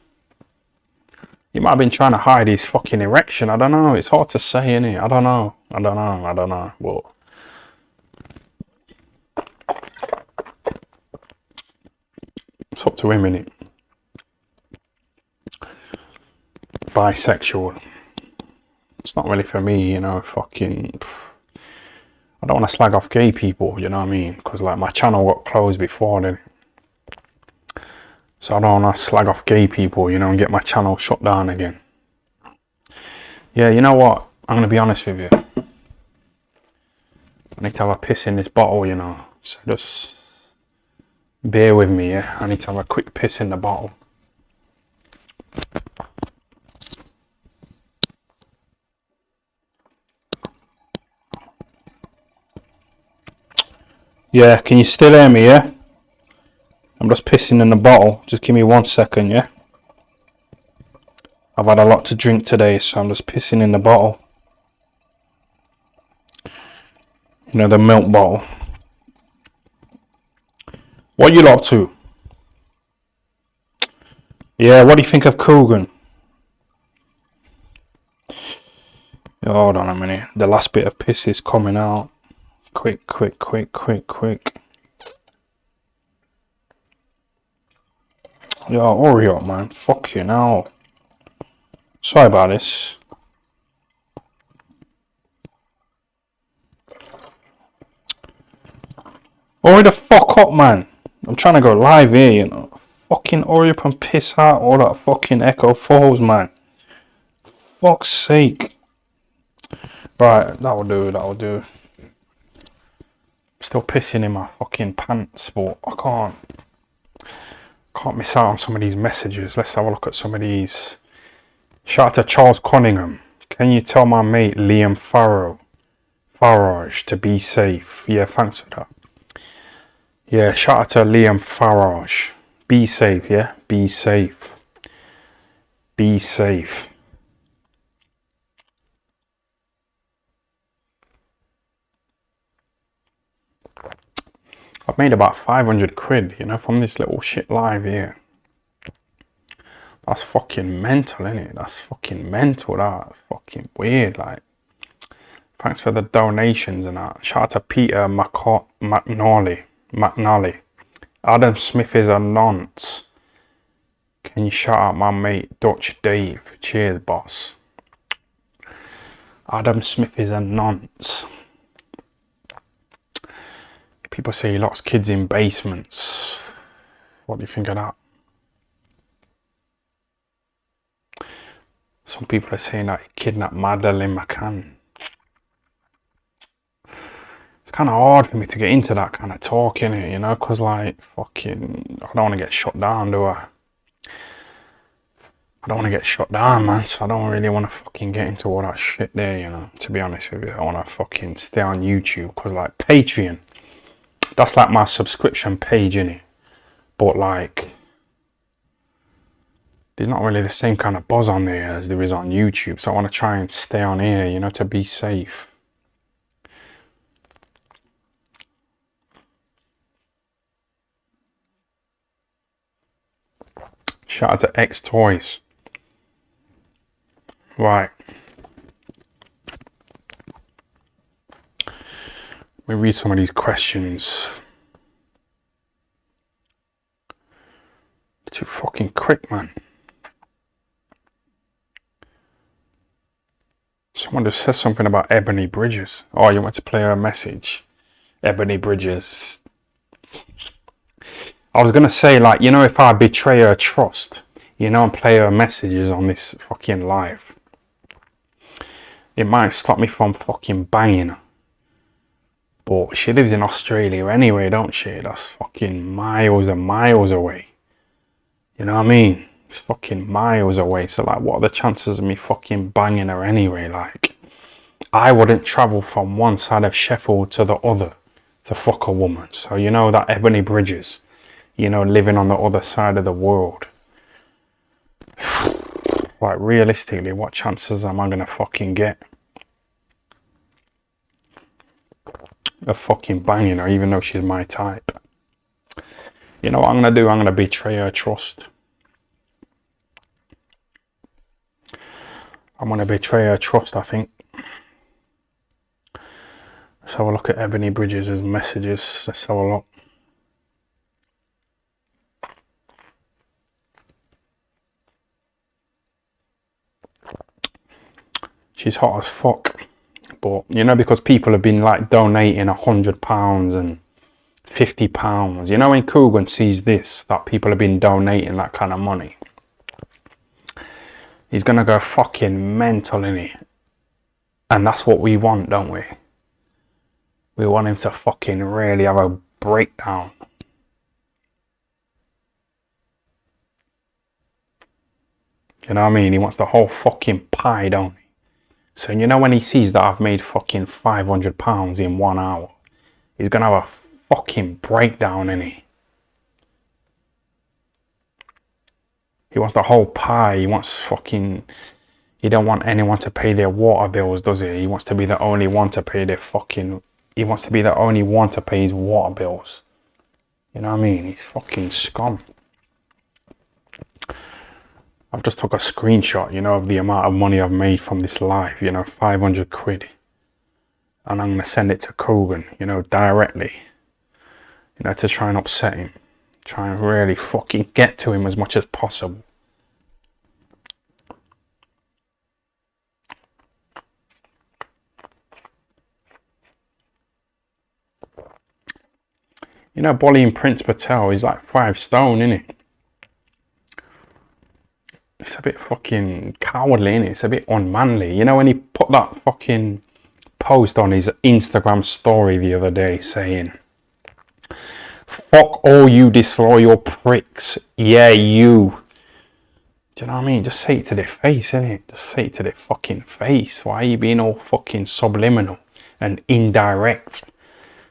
He might have been trying to hide his fucking erection. I don't know. It's hard to say, innit? I don't know. But it's up to him, innit? Bisexual. It's not really for me, you know, fucking... I don't want to slag off gay people, you know what I mean? Because, like, my channel got closed before then. So I don't want to slag off gay people, you know, and get my channel shut down again. Yeah, you know what? I'm gonna be honest with you. I need to have a piss in this bottle, you know. So just bear with me, yeah? I need to have a quick piss in the bottle. Yeah, can you still hear me, yeah? I'm just pissing in the bottle. Just give me 1 second, yeah? I've had a lot to drink today, so I'm just pissing in the bottle. You know, the milk bottle. What you lot up to? Yeah, what do you think of Coogan? Hold on a minute. The last bit of piss is coming out. Quick, quick, quick, quick, quick. Yo, hurry up, man. Fuck you now. Sorry about this. Hurry the fuck up, man. I'm trying to go live here, you know. Fucking hurry up and piss out all that fucking Echo Falls, man. Fuck's sake. Right, that'll do, that'll do. Still pissing in my fucking pants, but I can't miss out on some of these messages. Let's have a look at some of these. Shout out to Charles Cunningham. Can you tell my mate Liam Farage to be safe? Yeah, thanks for that. Yeah, shout out to Liam Farage. Be safe, yeah? Be safe. Be safe. I've made about 500 quid, you know, from this little shit live here. That's fucking mental, innit? That's fucking mental, that. Fucking weird, like. Thanks for the donations and that. Shout out to Peter McNally. Adam Smith is a nonce. Can you shout out my mate Dutch Dave? Cheers, boss. Adam Smith is a nonce. People say he locks kids in basements. What do you think of that? Some people are saying that he kidnapped Madeleine McCann. It's kind of hard for me to get into that kind of talk, innit, you know, because, like, fucking, I don't want to get shut down, do I? I don't want to get shut down, man, so I don't really want to fucking get into all that shit there, you know, to be honest with you. I want to fucking stay on YouTube, because, like, Patreon, that's like my subscription page, innit? But, like, there's not really the same kind of buzz on there as there is on YouTube, so I want to try and stay on here, you know, to be safe. Shout out to X Toys. Right. Let me read some of these questions. Too fucking quick, man. Someone just says something about Ebony Bridges. Oh, you want to play her a message? Ebony Bridges. I was going to say, like, you know, if I betray her trust, you know, and play her messages on this fucking live, it might stop me from fucking banging her. But she lives in Australia anyway, don't she? That's fucking miles and miles away. You know what I mean? It's fucking miles away. So, like, what are the chances of me fucking banging her anyway? Like, I wouldn't travel from one side of Sheffield to the other to fuck a woman. So, you know, that Ebony Bridges, you know, living on the other side of the world. Like, realistically, what chances am I gonna fucking get of fucking banging her, even though she's my type? You know what I'm gonna do? I'm gonna betray her trust. I'm gonna betray her trust, I think. Let's have a look at Ebony Bridges' messages. Let's have a look. She's hot as fuck. But, you know, because people have been, like, donating £100 and £50. You know, when Coogan sees this, that people have been donating that kind of money, He's gonna go fucking mental, innit? And that's what we want, don't we? We want him to fucking really have a breakdown. You know what I mean? He wants the whole fucking pie, don't he? So you know when he sees that I've made fucking £500 in 1 hour, he's gonna have a fucking breakdown, innit? He wants the whole pie. He wants fucking... He don't want anyone to pay their water bills, does he? He wants to be the only one to pay their fucking... He wants to be the only one to pay his water bills. You know what I mean? He's fucking scum. I've just took a screenshot, you know, of the amount of money I've made from this live, you know, 500 quid. And I'm going to send it to Kogan, you know, directly. You know, to try and upset him. Try and really fucking get to him as much as possible. You know, bullying Prince Patel is like 5 stone, innit? It's a bit fucking cowardly, innit? It's a bit unmanly. You know, when he put that fucking post on his Instagram story the other day saying, fuck all you disloyal pricks. Yeah, you. Do you know what I mean? Just say it to their face, innit? Just say it to their fucking face. Why are you being all fucking subliminal and indirect?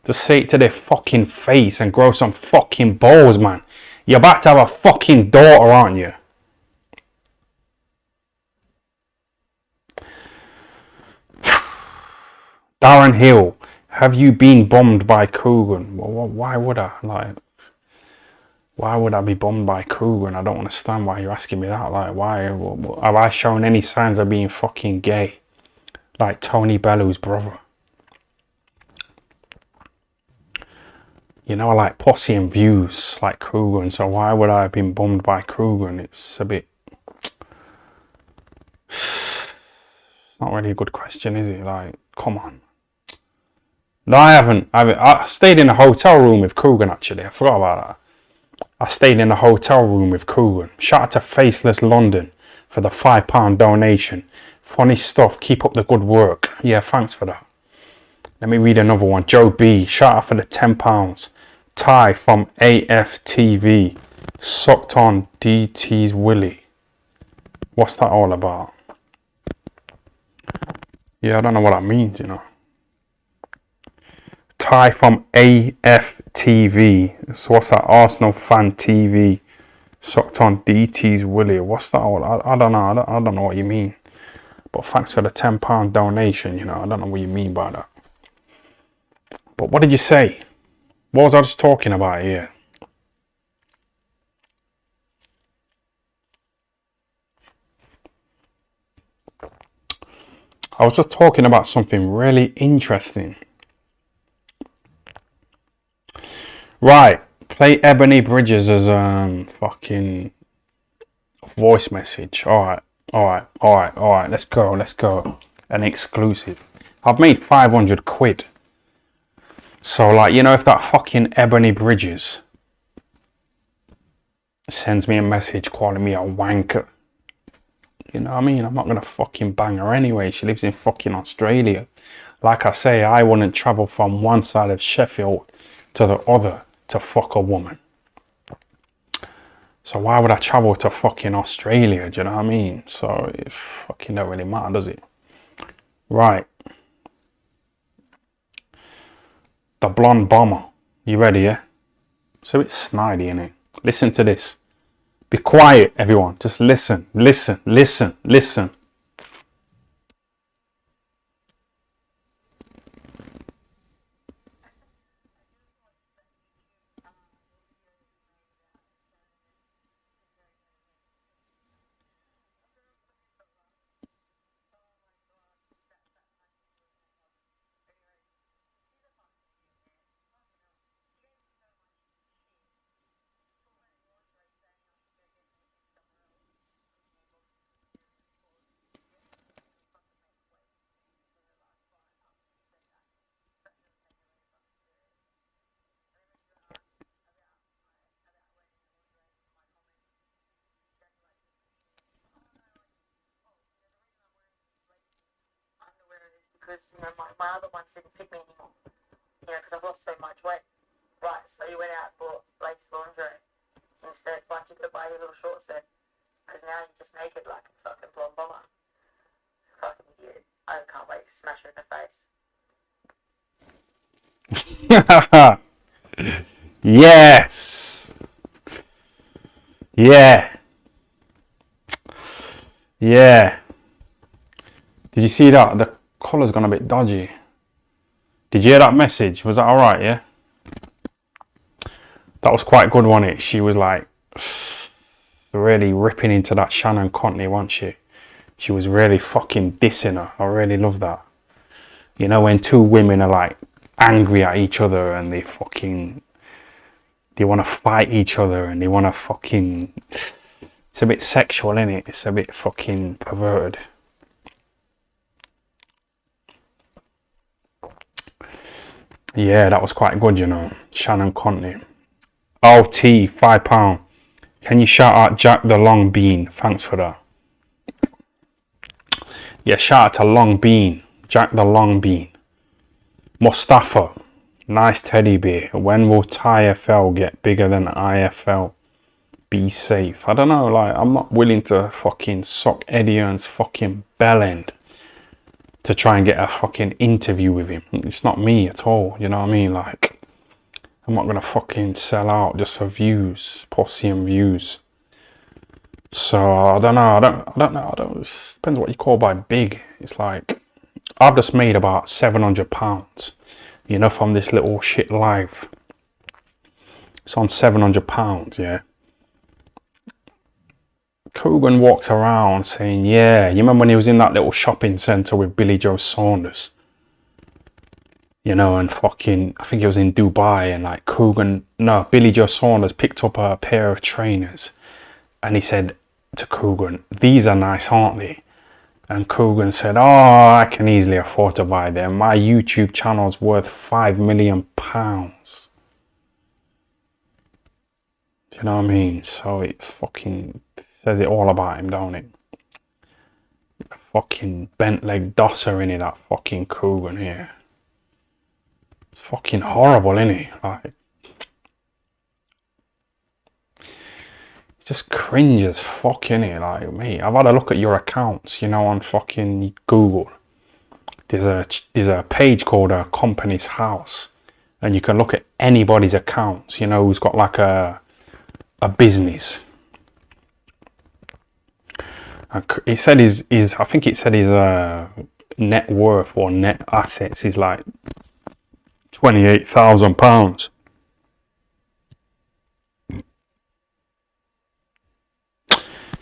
Just say it to their fucking face and grow some fucking balls, man. You're about to have a fucking daughter, aren't you? Darren Hill, have you been bummed by Coogan? Well, why would I? Like, why would I be bummed by Coogan? I don't understand why you're asking me that. Like, why? Have I shown any signs of being fucking gay? Like Tony Bellu's brother. You know, I like pussy and views like Coogan, so why would I have been bummed by Coogan? It's a bit... It's not really a good question, is it? Like, come on. No, I haven't. I stayed in a hotel room with Coogan, actually. I forgot about that. I stayed in a hotel room with Coogan. Shout out to Faceless London for the £5 donation. Funny stuff. Keep up the good work. Yeah, thanks for that. Let me read another one. Joe B. Shout out for the £10. Ty from AFTV. Sucked on DT's Willy. What's that all about? Yeah, I don't know what that means, you know. Ty from AFTV. So what's that? Arsenal Fan TV. Sucked on DT's Willy. What's that all? I don't know. I don't know what you mean. But thanks for the £10 donation, you know. I don't know what you mean by that. But what did you say? What was I just talking about here? I was just talking about something really interesting. Right. Play Ebony Bridges as fucking voice message. Alright. Let's go. An exclusive. I've made 500 quid. So, like, you know, if that fucking Ebony Bridges sends me a message calling me a wanker, you know what I mean? I'm not going to fucking bang her anyway. She lives in fucking Australia. Like I say, I wouldn't travel from one side of Sheffield to the other to fuck a woman. So why would I travel to fucking Australia? Do you know what I mean? So it fucking don't really matter, does it? Right. The Blonde Bomber. You ready, yeah? So it's snidey, innit? Listen to this. Be quiet, everyone. Just listen. because, you know, my other ones didn't fit me anymore, you know, because I've lost so much weight. Right, so you went out and bought lace lingerie instead. Why don't you go buy your little shorts then? Because now you're just naked like a fucking blonde bomber. Fucking idiot. I can't wait to smash her in the face. Yes. Yeah. Yeah. Did you see that? The colour's gone a bit dodgy. Did you hear that message? Was that alright, yeah? That was quite good, wasn't it? She was like really ripping into that Shannon Contley, wasn't she? She was really fucking dissing her. I really love that. You know, when two women are like angry at each other and they want to fight each other and they want to fucking... It's a bit sexual, isn't it? It's a bit fucking perverted. Yeah, that was quite good, you know. Shannon Contley. OT, £5. Can you shout out Jack the Long Bean? Thanks for that. Yeah, shout out to Long Bean. Jack the Long Bean. Mustafa. Nice teddy bear. When will TFL get bigger than IFL? Be safe. I don't know, like, I'm not willing to fucking suck Eddie Earn's fucking bell end to try and get a fucking interview with him. It's not me at all, you know what I mean? Like, I'm not gonna fucking sell out just for views, pussy and views. So I don't know. It depends what you call by big. It's like I've just made about £700, you know, from this little shit live. It's on £700, yeah. Coogan walked around saying, yeah, you remember when he was in that little shopping centre with Billy Joe Saunders? You know, and fucking, I think he was in Dubai, and like Billy Joe Saunders picked up a pair of trainers and he said to Coogan, these are nice, aren't they? And Coogan said, oh, I can easily afford to buy them. My YouTube channel's worth £5 million. Do you know what I mean? So it fucking says it all about him, don't it? Fucking bent leg dosser, innit, that fucking Coogan here. It's fucking horrible, innit? Like, it's just cringe as fuck, innit? Like, mate, I've had a look at your accounts, you know, on fucking Google. There's a page called a Company's House, and you can look at anybody's accounts, you know, who's got like a business. He said I think it said his net worth or net assets is like £28,000.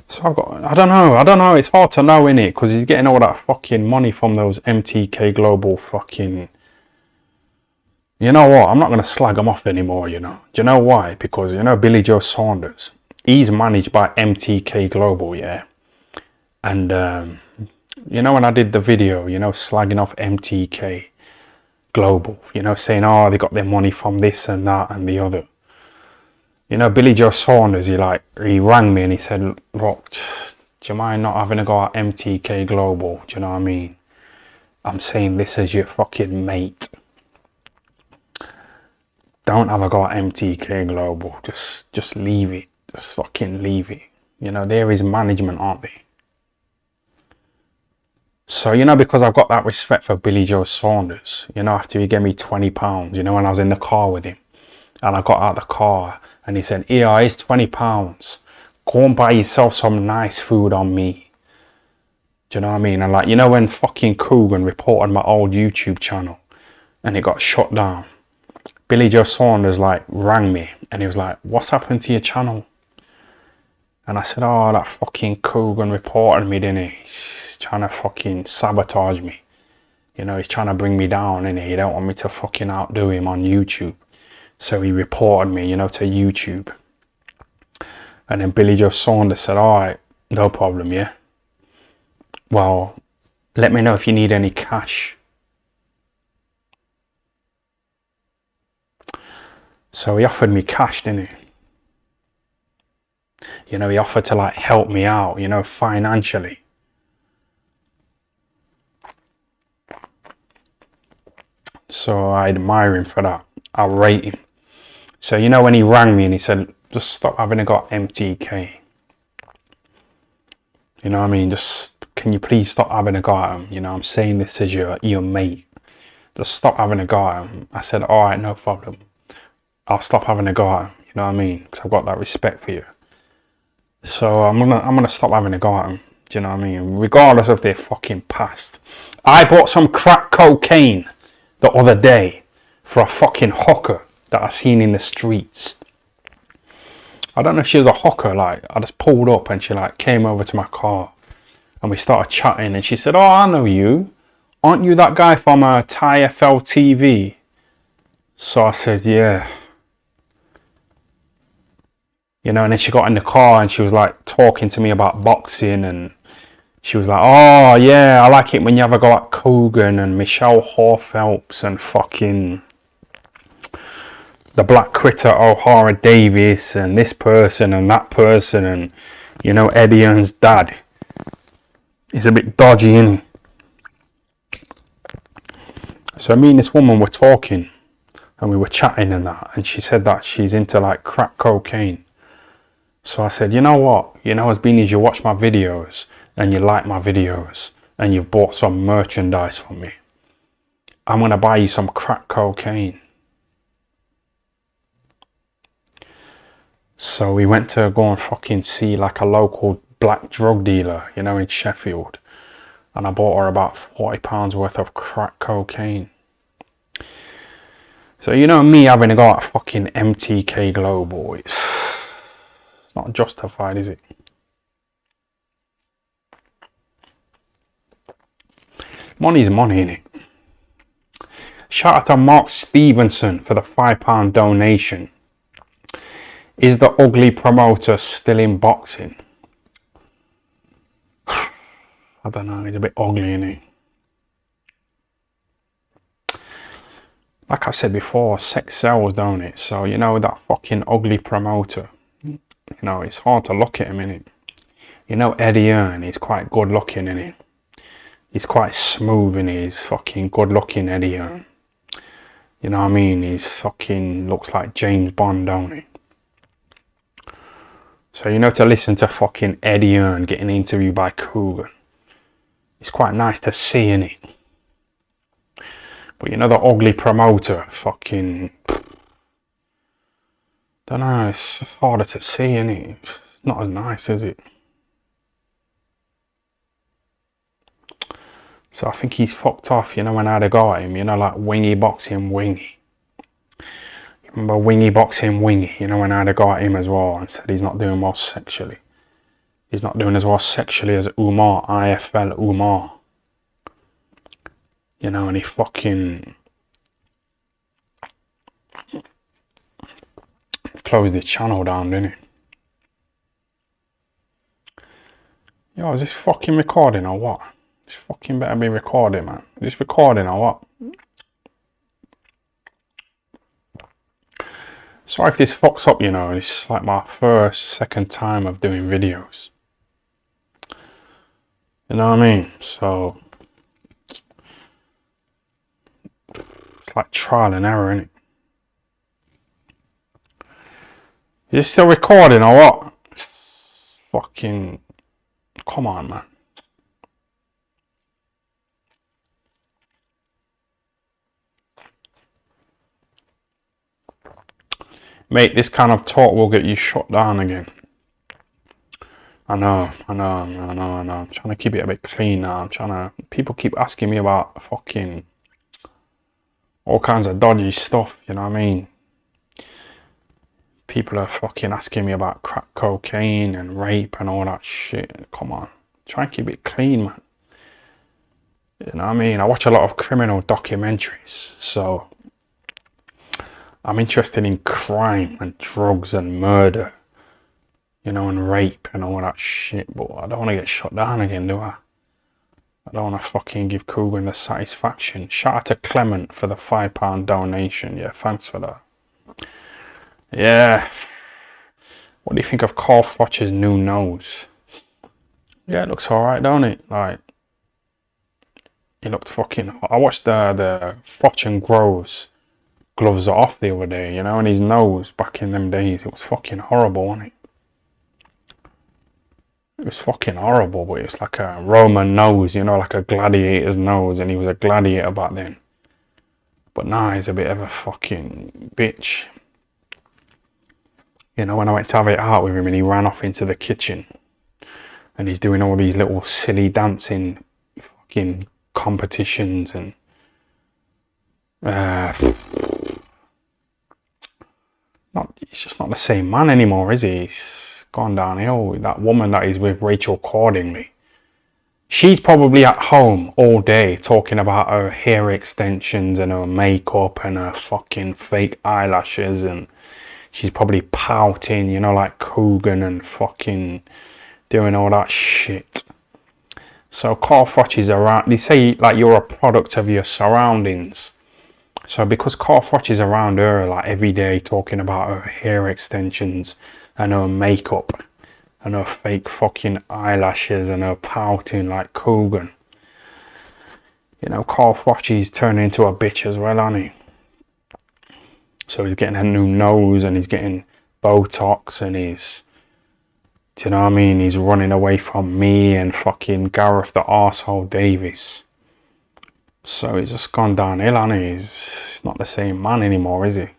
So I don't know, it's hard to know, innit, because he's getting all that fucking money from those MTK Global fucking... You know what, I'm not going to slag him off anymore, you know. Do you know why? Because, you know, Billy Joe Saunders, he's managed by MTK Global, yeah. And, you know, when I did the video, you know, slagging off MTK Global, you know, saying, oh, they got their money from this and that and the other. You know, Billy Joe Saunders, he rang me and he said, look, do you mind not having a go at MTK Global? Do you know what I mean? I'm saying this as your fucking mate. Don't have a go at MTK Global. Just leave it. Just fucking leave it. You know, there is management, aren't they? So, you know, because I've got that respect for Billy Joe Saunders, you know, after he gave me £20, you know, when I was in the car with him, and I got out of the car, and he said, yeah, it's £20. Go and buy yourself some nice food on me. Do you know what I mean? And like, you know, when fucking Coogan reported my old YouTube channel, and it got shut down, Billy Joe Saunders like rang me, and he was like, what's happened to your channel? And I said, oh, that fucking Coogan reported me, didn't he? He's trying to fucking sabotage me. You know, he's trying to bring me down, innit? He don't want me to fucking outdo him on YouTube. So he reported me, you know, to YouTube. And then Billy Joe Saunders said, all right, no problem, yeah? Well, let me know if you need any cash. So he offered me cash, didn't he? You know, he offered to like help me out, you know, financially. So I admire him for that. I rate him. So you know when he rang me and he said, just stop having a go at MTK. You know what I mean? Just, can you please stop having a go at him? You know, I'm saying this as your mate. Just stop having a go at him. I said, alright, no problem. I'll stop having a go at him. You know what I mean? Because I've got that respect for you. So I'm gonna stop having a go at him. Do you know what I mean? Regardless of their fucking past. I bought some crack cocaine the other day for a fucking hooker that I seen in the streets. I don't know if she was a hooker. Like, I just pulled up and she like came over to my car and we started chatting and she said, oh, I know you. Aren't you that guy from TFL TV? So I said, yeah. You know, and then she got in the car and she was like talking to me about boxing and she was like, oh yeah, I like it when you have a go at Coogan and Michelle Phelps and fucking the Black Critter O'Hara Davis and this person and that person and, you know, Eddie Earn's dad. He's a bit dodgy, isn't he? So me and this woman were talking and we were chatting and that, and she said that she's into like crack cocaine. So I said, you know what? You know, as being as you watch my videos and you like my videos and you've bought some merchandise from me, I'm going to buy you some crack cocaine. So we went to go and fucking see like a local black drug dealer, you know, in Sheffield. And I bought her about £40 worth of crack cocaine. So you know me having to go at fucking MTK Global, it's not justified, is it? Money's money, innit? Shout out to Mark Stevenson for the £5 donation. Is the ugly promoter still in boxing? I don't know, he's a bit ugly, innit? Like I said before, sex sells, don't it? So, you know, that fucking ugly promoter, you know, it's hard to look at him, innit? You know, Eddie Earn, he's quite good looking, innit? He's quite smooth, innit? He's fucking good looking, Eddie Earn. You know what I mean? He's fucking looks like James Bond, don't he? So, you know, to listen to fucking Eddie Earn getting interviewed by Coogan, it's quite nice to see, innit? But you know, the ugly promoter, fucking, don't know, it's harder to see, innit? It's not as nice, is it? So I think he's fucked off, you know, when I had a go at him, you know, like Wingy Boxing Wingy. Remember Wingy Boxing Wingy, you know, when I had a go at him as well and said he's not doing well sexually. He's not doing as well sexually as Umar, IFL Umar. You know, and he fucking closed his channel down, didn't he? Yo, is this fucking recording or what? This fucking better be recording, man. Is this recording or what? Sorry if this fucks up, you know. It's like my second time of doing videos. You know what I mean? So it's like trial and error, innit? Is it still recording or what? Fucking, come on, man. Mate, this kind of talk will get you shut down again. I know. I'm trying to keep it a bit clean now. People keep asking me about fucking all kinds of dodgy stuff, you know what I mean? People are fucking asking me about crack cocaine and rape and all that shit. Come on. Try and keep it clean, man. You know what I mean? I watch a lot of criminal documentaries, so I'm interested in crime and drugs and murder, you know, and rape and all that shit, but I don't want to get shut down again, do I? I don't want to fucking give Coogan the satisfaction. Shout out to Clement for the £5 donation. Yeah, thanks for that. Yeah. What do you think of Carl Fletcher's new nose? Yeah, it looks alright, don't it? Like, He looked fucking. I watched the Froch and Groves gloves are off the other day, you know, and his nose back in them days, it was fucking horrible, wasn't it? It was fucking horrible, but it was like a Roman nose, you know, like a gladiator's nose, and he was a gladiator back then. But now he's a bit of a fucking bitch. You know, when I went to have it out with him and he ran off into the kitchen and he's doing all these little silly dancing fucking competitions and he's just not the same man anymore, is he? He's gone downhill. That woman that he's with, Rachel Cordingley, she's probably at home all day talking about her hair extensions and her makeup and her fucking fake eyelashes, and she's probably pouting, you know, like Coogan, and fucking doing all that shit. So Carl Froch is around. They say like you're a product of your surroundings. So because Carl Froch is around her like every day talking about her hair extensions and her makeup and her fake fucking eyelashes and her pouting like Coogan, you know, Carl Froch is turning into a bitch as well, hasn't he? So he's getting a new nose and he's getting Botox and he's, do you know what I mean? He's running away from me and fucking Gareth the arsehole Davis. So he's just gone downhill, hasn't he? He's not the same man anymore, is he?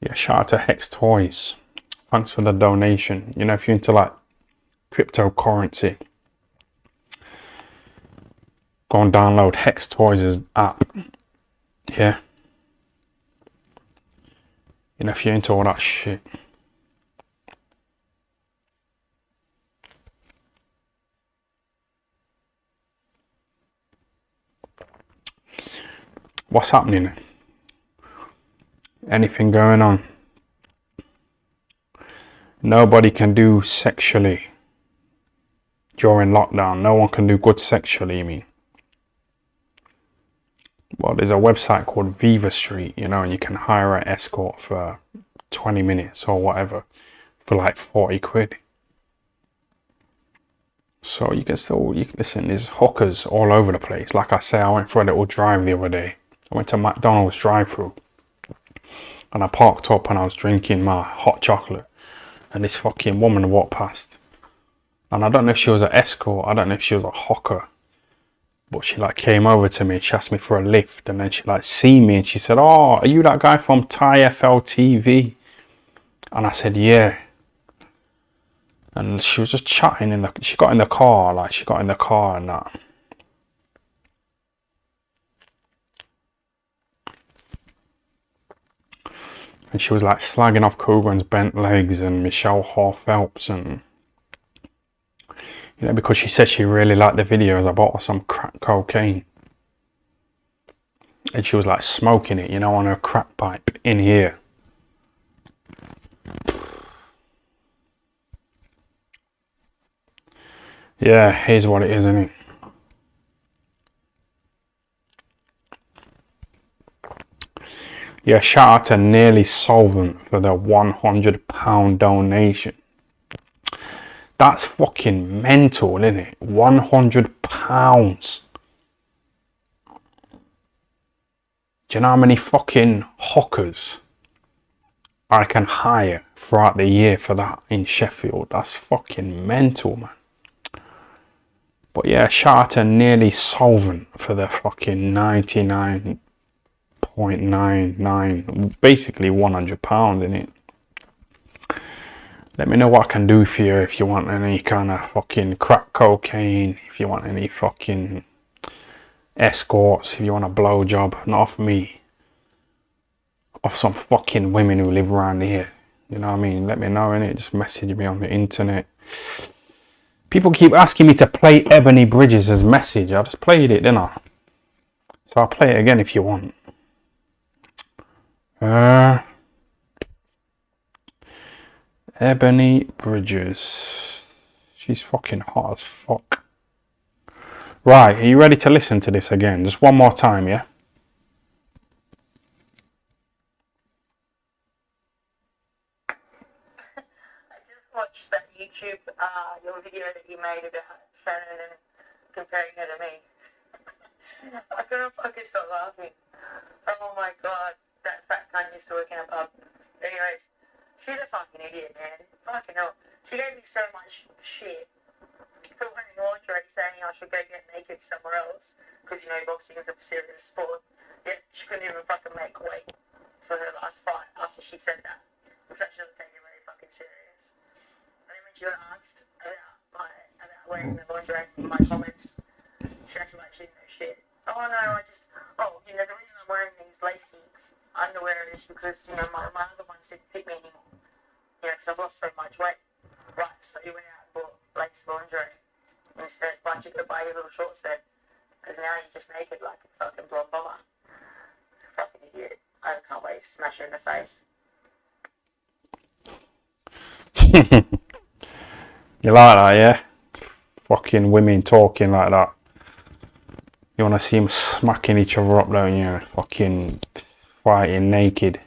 Yeah, shout out to Hex Toys. Thanks for the donation. You know, if you're into like cryptocurrency, go and download Hex Toys' app. Yeah. You know, if you're into all that shit. What's happening? Anything going on? Nobody can do sexually during lockdown. No one can do good sexually, you mean? Well, there's a website called Viva Street, you know, and you can hire an escort for 20 minutes or whatever for like 40 quid. So you can still, listen, there's hookers all over the place. Like I say, I went for a little drive the other day. I went to McDonald's drive-thru and I parked up and I was drinking my hot chocolate and this fucking woman walked past. And I don't know if she was an escort, I don't know if she was a hooker, but she like came over to me and she asked me for a lift, and then she like see me and she said, "Oh, are you that guy from TFL TV?" And I said, "Yeah." And she was just chatting she got in the car and that. And she was like slagging off Coogan's bent legs and Michelle Hall Phelps, and you know, because she said she really liked the videos, I bought her some crack cocaine. And she was like smoking it, you know, on her crack pipe in here. Yeah, here's what it is, isn't it? Yeah, shout out to Nearly Solvent for the £100 donation. That's fucking mental, isn't it? £100. Do you know how many fucking hookers I can hire throughout the year for that in Sheffield? That's fucking mental, man. But yeah, shout out to Nearly Solvent for the fucking 99.99, basically £100, innit? Let me know what I can do for you if you want any kind of fucking crack cocaine, if you want any fucking escorts, if you want a blowjob, not off me, off some fucking women who live around here. You know what I mean? Let me know, innit? Just message me on the internet. People keep asking me to play Ebony Bridges' message. I just played it, didn't I? So I'll play it again if you want. Ebony Bridges. She's fucking hot as fuck. Right, are you ready to listen to this again? Just one more time, yeah? watched that YouTube, your video that you made about Shannon and comparing her to me. I couldn't fucking stop laughing. Oh my god, that fat cunt used to work in a pub. Anyways, she's a fucking idiot, man. Fucking hell. She gave me so much shit for wearing lingerie, saying I should go get naked somewhere else, because, you know, boxing is a serious sport. Yet she couldn't even fucking make weight for her last fight after she said that. Looks like she doesn't take it very fucking serious. And then when she got asked about wearing the lingerie in my comments, she acted like she didn't know shit. Oh no, you know, the reason I'm wearing these lacy underwear is because, you know, my other ones didn't fit me anymore. You know, because I've lost so much weight. Right, so you went out and bought lace lingerie instead. Why don't you go buy your little shorts then? Because now you're just naked like a fucking blonde bomber. Fucking idiot. I can't wait to smash her in the face. You like that, yeah? Fucking women talking like that. You want to see them smacking each other up, don't you? Fucking fighting naked.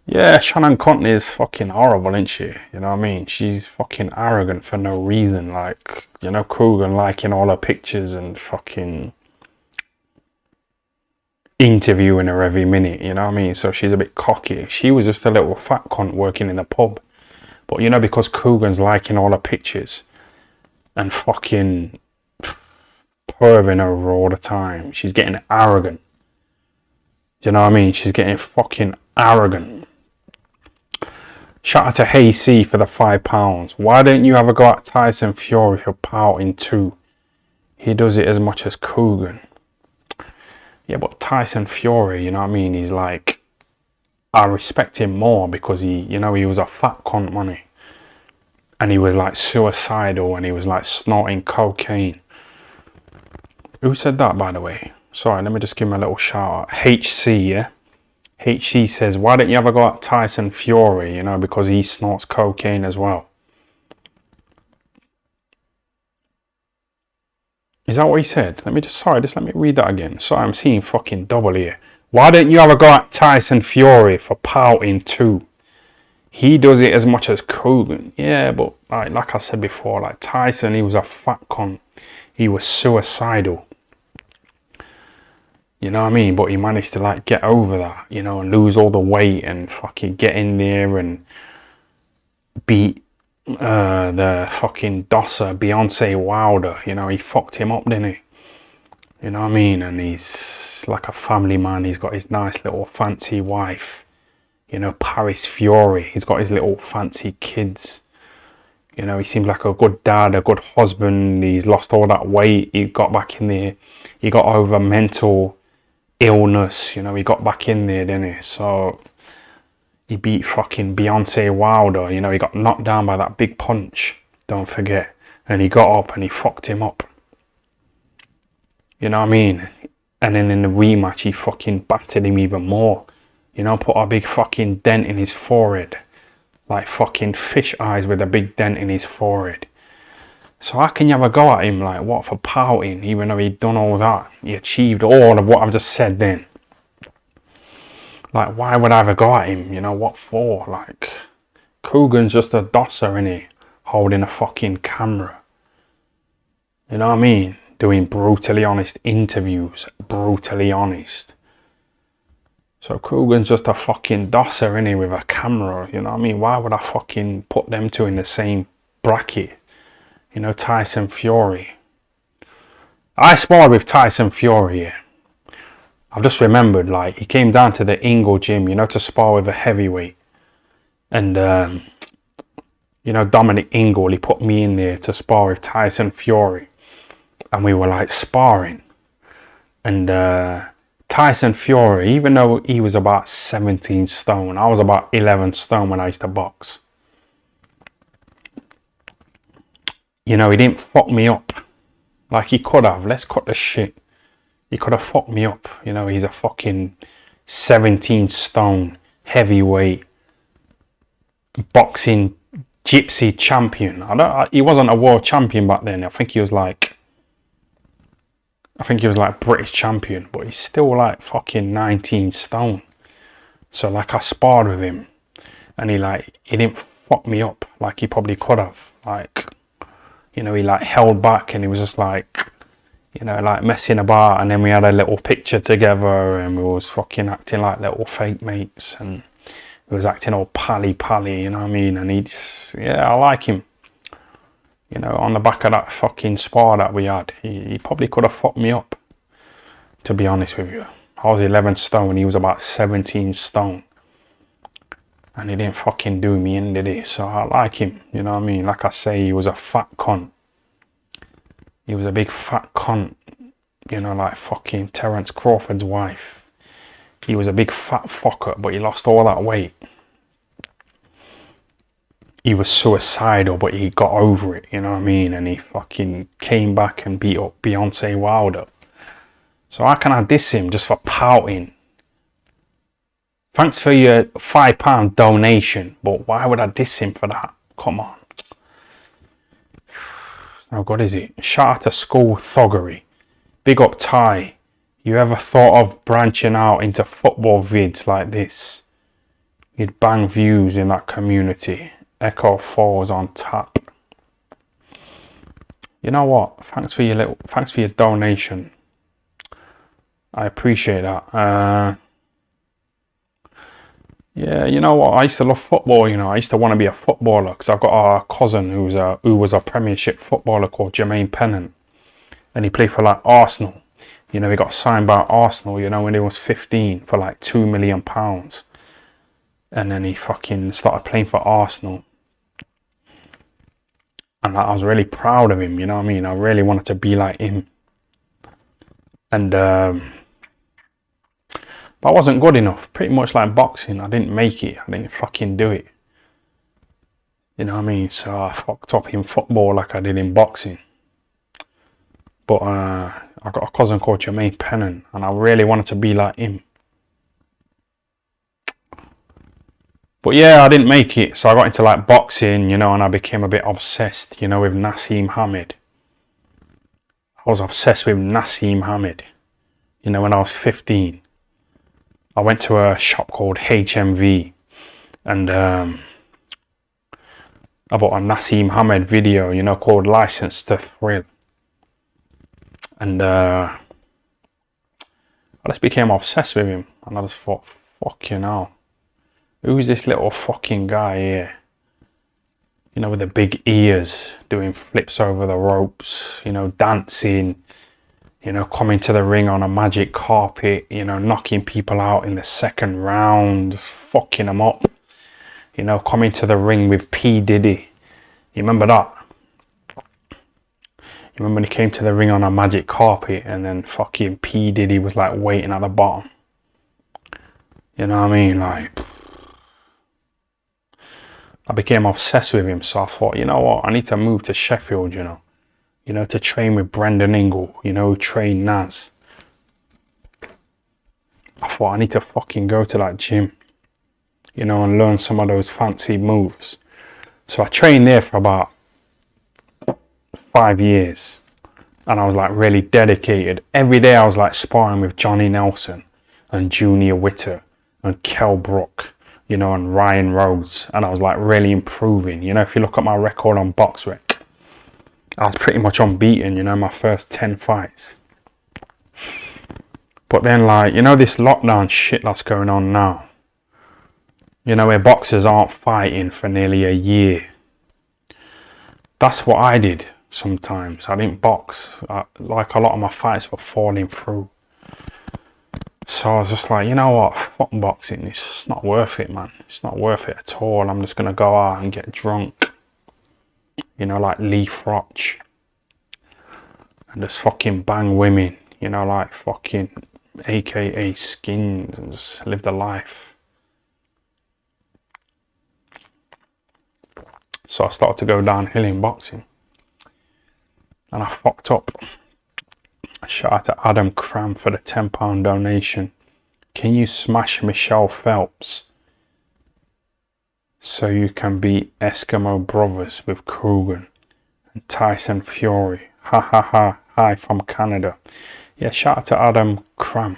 Yeah, Shannon Contley is fucking horrible, isn't she? You know what I mean? She's fucking arrogant for no reason. Like, you know, Coogan liking all her pictures and fucking interviewing her every minute, you know what I mean? So she's a bit cocky. She was just a little fat cunt working in a pub. But, you know, because Coogan's liking all her pictures and fucking perving over all the time, she's getting arrogant. Do you know what I mean? She's getting fucking arrogant. Shout out to Hey C for the £5. Why don't you ever go at Tyson Fury for pouting too? He does it as much as Coogan. Yeah, but Tyson Fury, you know what I mean? He's like, I respect him more because he was a fat cunt, wasn't he? And he was like suicidal and he was like snorting cocaine. Who said that, by the way? Sorry, let me just give him a little shout out. HC, yeah? HC says, why don't you ever go at Tyson Fury, you know, because he snorts cocaine as well. Is that what he said? Let me read that again. Sorry, I'm seeing fucking double here. Why don't you ever go at Tyson Fury for pouting too? He does it as much as Coogan. Yeah, but like I said before, like Tyson, he was a fat cunt. He was suicidal. You know what I mean? But he managed to like get over that, you know, and lose all the weight and fucking get in there and beat the fucking dosser Beyonce Wilder. You know, he fucked him up, didn't he? You know what I mean? And he's like a family man. He's got his nice little fancy wife, you know, Paris Fury. He's got his little fancy kids. You know, he seems like a good dad, a good husband. He's lost all that weight. He got back in there. He got over mental illness. You know, he got back in there, didn't he? So he beat fucking Beyonce Wilder. You know, he got knocked down by that big punch. Don't forget. And he got up and he fucked him up. You know what I mean? And then in the rematch, he fucking battered him even more. You know, put a big fucking dent in his forehead. Like fucking fish eyes with a big dent in his forehead. So how can you ever go at him like, what, for pouting, even though he'd done all that? He achieved all of what I've just said then. Like, why would I ever go at him? You know, what for? Like, Coogan's just a dosser, innit? Holding a fucking camera. You know what I mean? Doing brutally honest interviews. Brutally honest. So Coogan's just a fucking dosser, innit, with a camera. You know what I mean? Why would I fucking put them two in the same bracket? You know, Tyson Fury. I sparred with Tyson Fury, yeah. I've just remembered, like, he came down to the Ingle gym, you know, to spar with a heavyweight. And, you know, Dominic Ingle, he put me in there to spar with Tyson Fury. And we were, like, sparring. And Tyson Fury, even though he was about 17 stone, I was about 11 stone when I used to box. You know, he didn't fuck me up like he could have. Let's cut the shit. He could have fucked me up. You know, he's a fucking 17 stone heavyweight boxing gypsy champion. He wasn't a world champion back then. I think he was like British champion, but he's still like fucking 19 stone. So like I sparred with him and he didn't fuck me up like he probably could have. Like, you know, he like held back, and he was just like, you know, like messing about, and then we had a little picture together, and we was fucking acting like little fake mates, and he was acting all pally, you know what I mean? And he just, yeah, I like him. You know, on the back of that fucking spar that we had, he probably could have fucked me up, to be honest with you. I was 11 stone, he was about 17 stone. And he didn't fucking do me in, did he? So I like him, you know what I mean? Like I say, he was a fat cunt. He was a big fat cunt, you know, like fucking Terence Crawford's wife. He was a big fat fucker, but he lost all that weight. He was suicidal, but he got over it, you know what I mean? And he fucking came back and beat up Beyonce Wilder. So how can I diss him just for pouting? Thanks for your £5 donation, but why would I diss him for that? Come on. How good is it? Shout out to School Thuggery. Big up Ty. You ever thought of branching out into football vids like this? You'd bang views in that community. Echo Falls on tap. You know what? Thanks for your donation. I appreciate that. Yeah, you know what? I used to love football. You know, I used to want to be a footballer because I've got a cousin who was a Premiership footballer called Jermaine Pennant, and he played for like Arsenal. You know, he got signed by Arsenal. You know, when he was 15 for like £2 million, and then he fucking started playing for Arsenal. And I was really proud of him, you know what I mean? I really wanted to be like him. And but I wasn't good enough. Pretty much like boxing, I didn't make it. I didn't fucking do it. You know what I mean? So I fucked up in football like I did in boxing. But I got a cousin called Jermaine Pennant, and I really wanted to be like him. But yeah, I didn't make it, so I got into like boxing, you know, and I became a bit obsessed, you know, with Nassim Hamed. I was obsessed with Nassim Hamed, you know, when I was 15. I went to a shop called HMV, and I bought a Nassim Hamed video, you know, called License to Thrill. And I just became obsessed with him, and I just thought, fucking hell. Who's this little fucking guy here? You know, with the big ears, doing flips over the ropes, you know, dancing, you know, coming to the ring on a magic carpet, you know, knocking people out in the second round, fucking them up. You know, coming to the ring with P. Diddy. You remember that? You remember when he came to the ring on a magic carpet and then fucking P. Diddy was like waiting at the bottom? You know what I mean? Like, I became obsessed with him, so I thought, you know what, I need to move to Sheffield, you know, to train with Brendan Ingle, you know, who trained Nas. I thought I need to fucking go to that gym, you know, and learn some of those fancy moves. So I trained there for about 5 years, and I was like really dedicated. Every day I was like sparring with Johnny Nelson and Junior Witter and Kell Brook, you know, and Ryan Rhodes, and I was like really improving. You know, if you look at my record on BoxRec, I was pretty much unbeaten, you know, my first 10 fights. But then, like, you know, this lockdown shit that's going on now, you know, where boxers aren't fighting for nearly a year. That's what I did sometimes. I didn't box. Like, a lot of my fights were falling through. So I was just like, you know what, fuck boxing, it's not worth it, man. It's not worth it at all. I'm just going to go out and get drunk. You know, like Lee Frotch. And just fucking bang women. You know, like fucking AKA skins, and just live the life. So I started to go downhill in boxing. And I fucked up. Shout out to Adam Cram for the £10 donation. Can you smash Michelle Phelps so you can beat Eskimo Brothers with Krugan and Tyson Fury? Ha ha ha. Hi from Canada. Yeah, shout out to Adam Cram.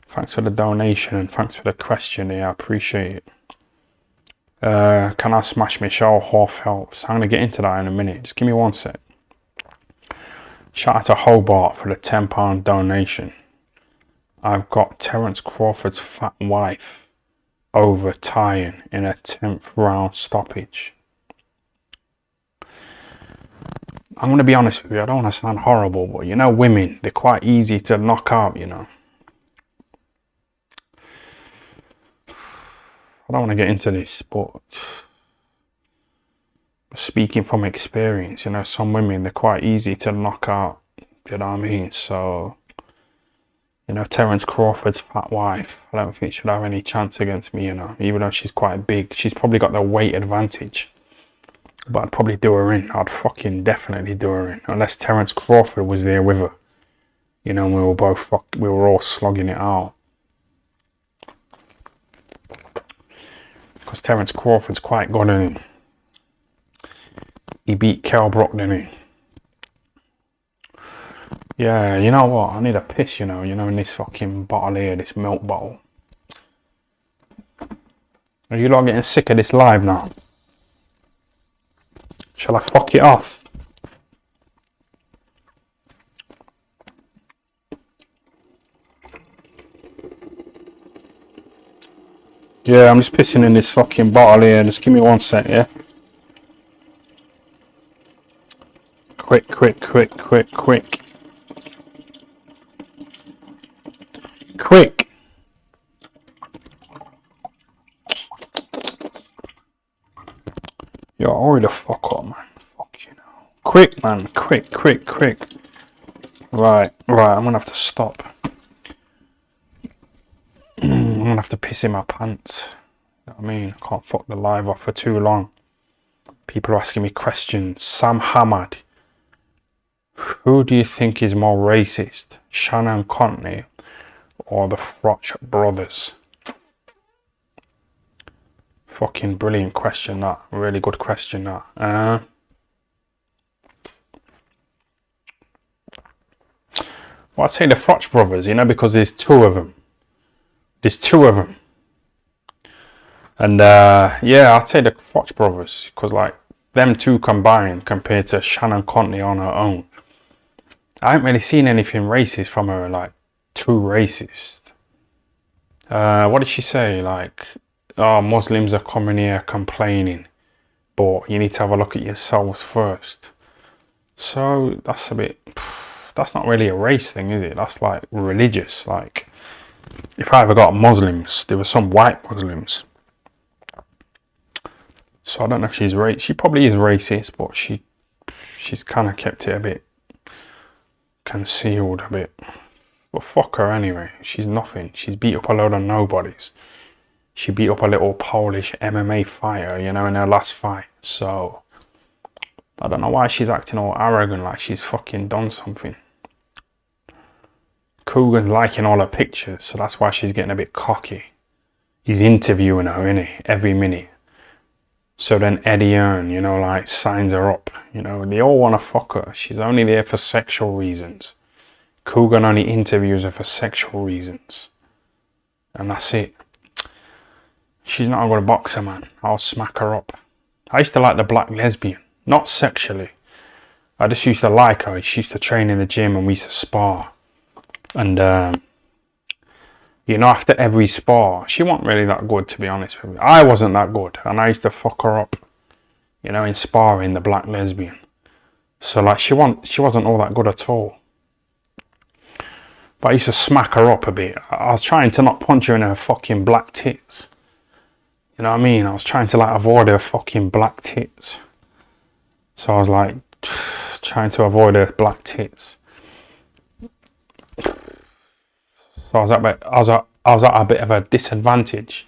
Thanks for the donation and thanks for the question. Yeah, I appreciate it. Can I smash Michelle Phelps? I'm going to get into that in a minute. Just give me one sec. Shout out to Hobart for the £10 donation. I've got Terence Crawford's fat wife over Tyan in a 10th round stoppage. I'm going to be honest with you, I don't want to sound horrible, but you know women, they're quite easy to knock out, you know. I don't want to get into this, but speaking from experience, you know, some women, they're quite easy to knock out, you know what I mean? So, you know, Terence Crawford's fat wife, I don't think she'd have any chance against me, you know, even though she's quite big. She's probably got the weight advantage, but I'd probably do her in. I'd fucking definitely do her in, unless Terence Crawford was there with her. You know, we were all slogging it out. Because Terence Crawford's quite good, isn't he? He beat Kell Brook, didn't he? Yeah, you know what? I need a piss, you know, in this fucking bottle here, this milk bottle. Are you lot getting sick of this live now? Shall I fuck it off? Yeah, I'm just pissing in this fucking bottle here. Just give me one sec, yeah? Quick. Quick! Yo, hurry the fuck up, man. Fuck you know. Quick, man. Quick. Right, I'm gonna have to stop. I'm gonna have to piss in my pants. You know what I mean? I can't fuck the live off for too long. People are asking me questions. Sam Hamad. Who do you think is more racist? Shannon Contney or the Froch brothers? Fucking brilliant question, that. Really good question, that. Well, I'd say the Froch brothers, you know, because there's two of them. And yeah, I'd say the Froch brothers, because like them two combined compared to Shannon Contney on her own. I haven't really seen anything racist from her, like too racist. What did she say? Like, oh, Muslims are coming here complaining, but you need to have a look at yourselves first. So that's not really a race thing, is it? That's like religious. Like, if I ever got Muslims, there were some white Muslims. So I don't know if she's racist. She probably is racist, but she's kind of kept it a bit concealed a bit. But fuck her anyway. She's nothing. She's beat up a load of nobodies. She beat up a little Polish MMA fighter, you know, in her last fight. So I don't know why she's acting all arrogant like she's fucking done something. Coogan's liking all her pictures, so that's why she's getting a bit cocky. He's interviewing her, innit, every minute. So then Eddie Earn, you know, like, signs her up. You know, they all want to fuck her. She's only there for sexual reasons. Coogan only interviews her for sexual reasons. And that's it. She's not a good boxer, man. I'll smack her up. I used to like the black lesbian. Not sexually. I just used to like her. She used to train in the gym and we used to spar. And, you know, after every spar, she wasn't really that good, to be honest with you. I wasn't that good, and I used to fuck her up, you know, in sparring, the black lesbian. So, like, she wasn't all that good at all. But I used to smack her up a bit. I was trying to not punch her in her fucking black tits. You know what I mean? I was trying to, like, avoid her fucking black tits. So I was, like, trying to avoid her black tits. So I was at a bit of a disadvantage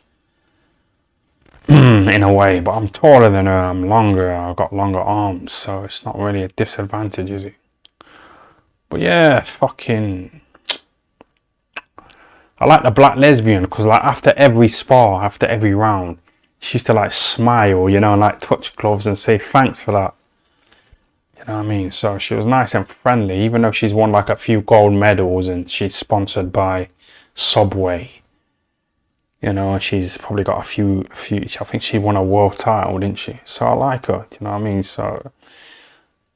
in a way, but I'm taller than her, I'm longer, I've got longer arms, so it's not really a disadvantage, is it? But yeah, fucking, I like the black lesbian because like after every spar, after every round, she used to like smile, you know, and like touch gloves and say thanks for that. You know what I mean? So she was nice and friendly, even though she's won like a few gold medals and she's sponsored by Subway. You know, she's probably got a few. I think she won a world title, didn't she? So I like her. You know what I mean? So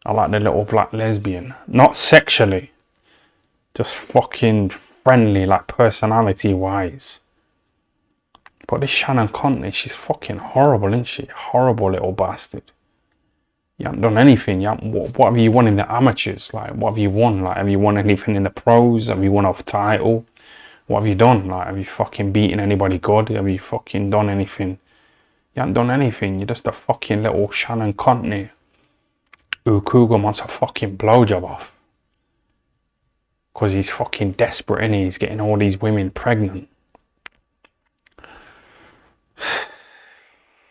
I like the little black lesbian. Not sexually, just fucking friendly, like personality wise. But this Shannon Conley, she's fucking horrible, isn't she? Horrible little bastard. You haven't done anything. What have you won in the amateurs? Like, what have you won? Like, have you won anything in the pros? Have you won a title? What have you done? Like, have you fucking beaten anybody good? Have you fucking done anything? You haven't done anything. You're just a fucking little Shannon Conley who Cougar wants a fucking blowjob off. Because he's fucking desperate and he's getting all these women pregnant.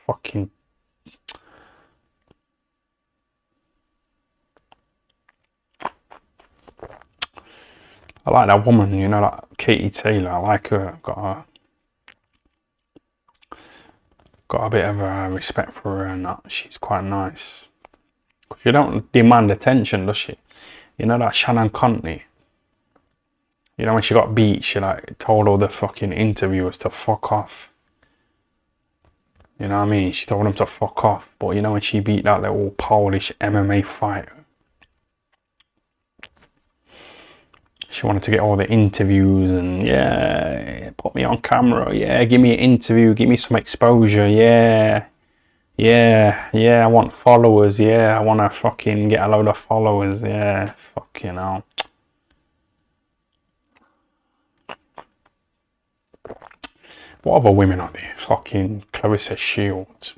Fucking. I like that woman, you know, like Katie Taylor. I like her. Got a bit of respect for her, and that she's quite nice. She don't demand attention, does she? You know that Shannon Conley. You know when she got beat, she like told all the fucking interviewers to fuck off. You know what I mean? She told them to fuck off. But you know when she beat that little Polish MMA fighter, she wanted to get all the interviews and yeah, put me on camera. Yeah, give me an interview. Give me some exposure. Yeah. I want followers. Yeah, I want to fucking get a load of followers. Yeah, fucking hell. What other women are there? Fucking Clarissa Shields.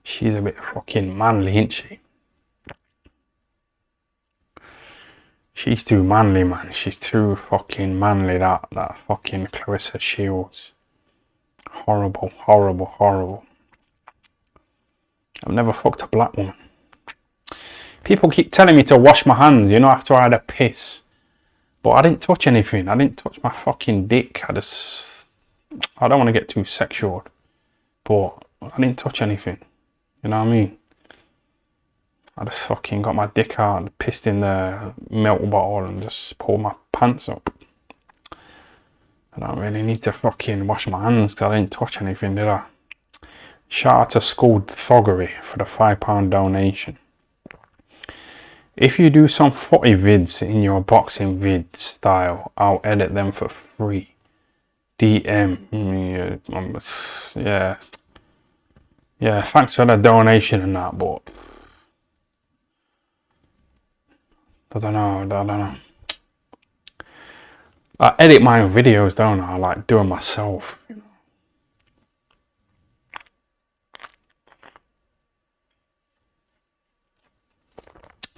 She's a bit fucking manly, isn't she? She's too manly, man. She's too fucking manly, that fucking Clarissa Shields. Horrible. I've never fucked a black woman. People keep telling me to wash my hands, you know, after I had a piss. But I didn't touch anything. I didn't touch my fucking dick. I don't want to get too sexual. But I didn't touch anything. You know what I mean? I just fucking got my dick out and pissed in the milk bottle and just pulled my pants up. I don't really need to fucking wash my hands because I didn't touch anything, did I? Shout out to Schooled Thuggery for the £5 donation. If you do some footy vids in your boxing vid style, I'll edit them for free. DM me. Yeah, thanks for the donation and that, but I don't know. I edit my own videos, don't I? I like doing myself, you know.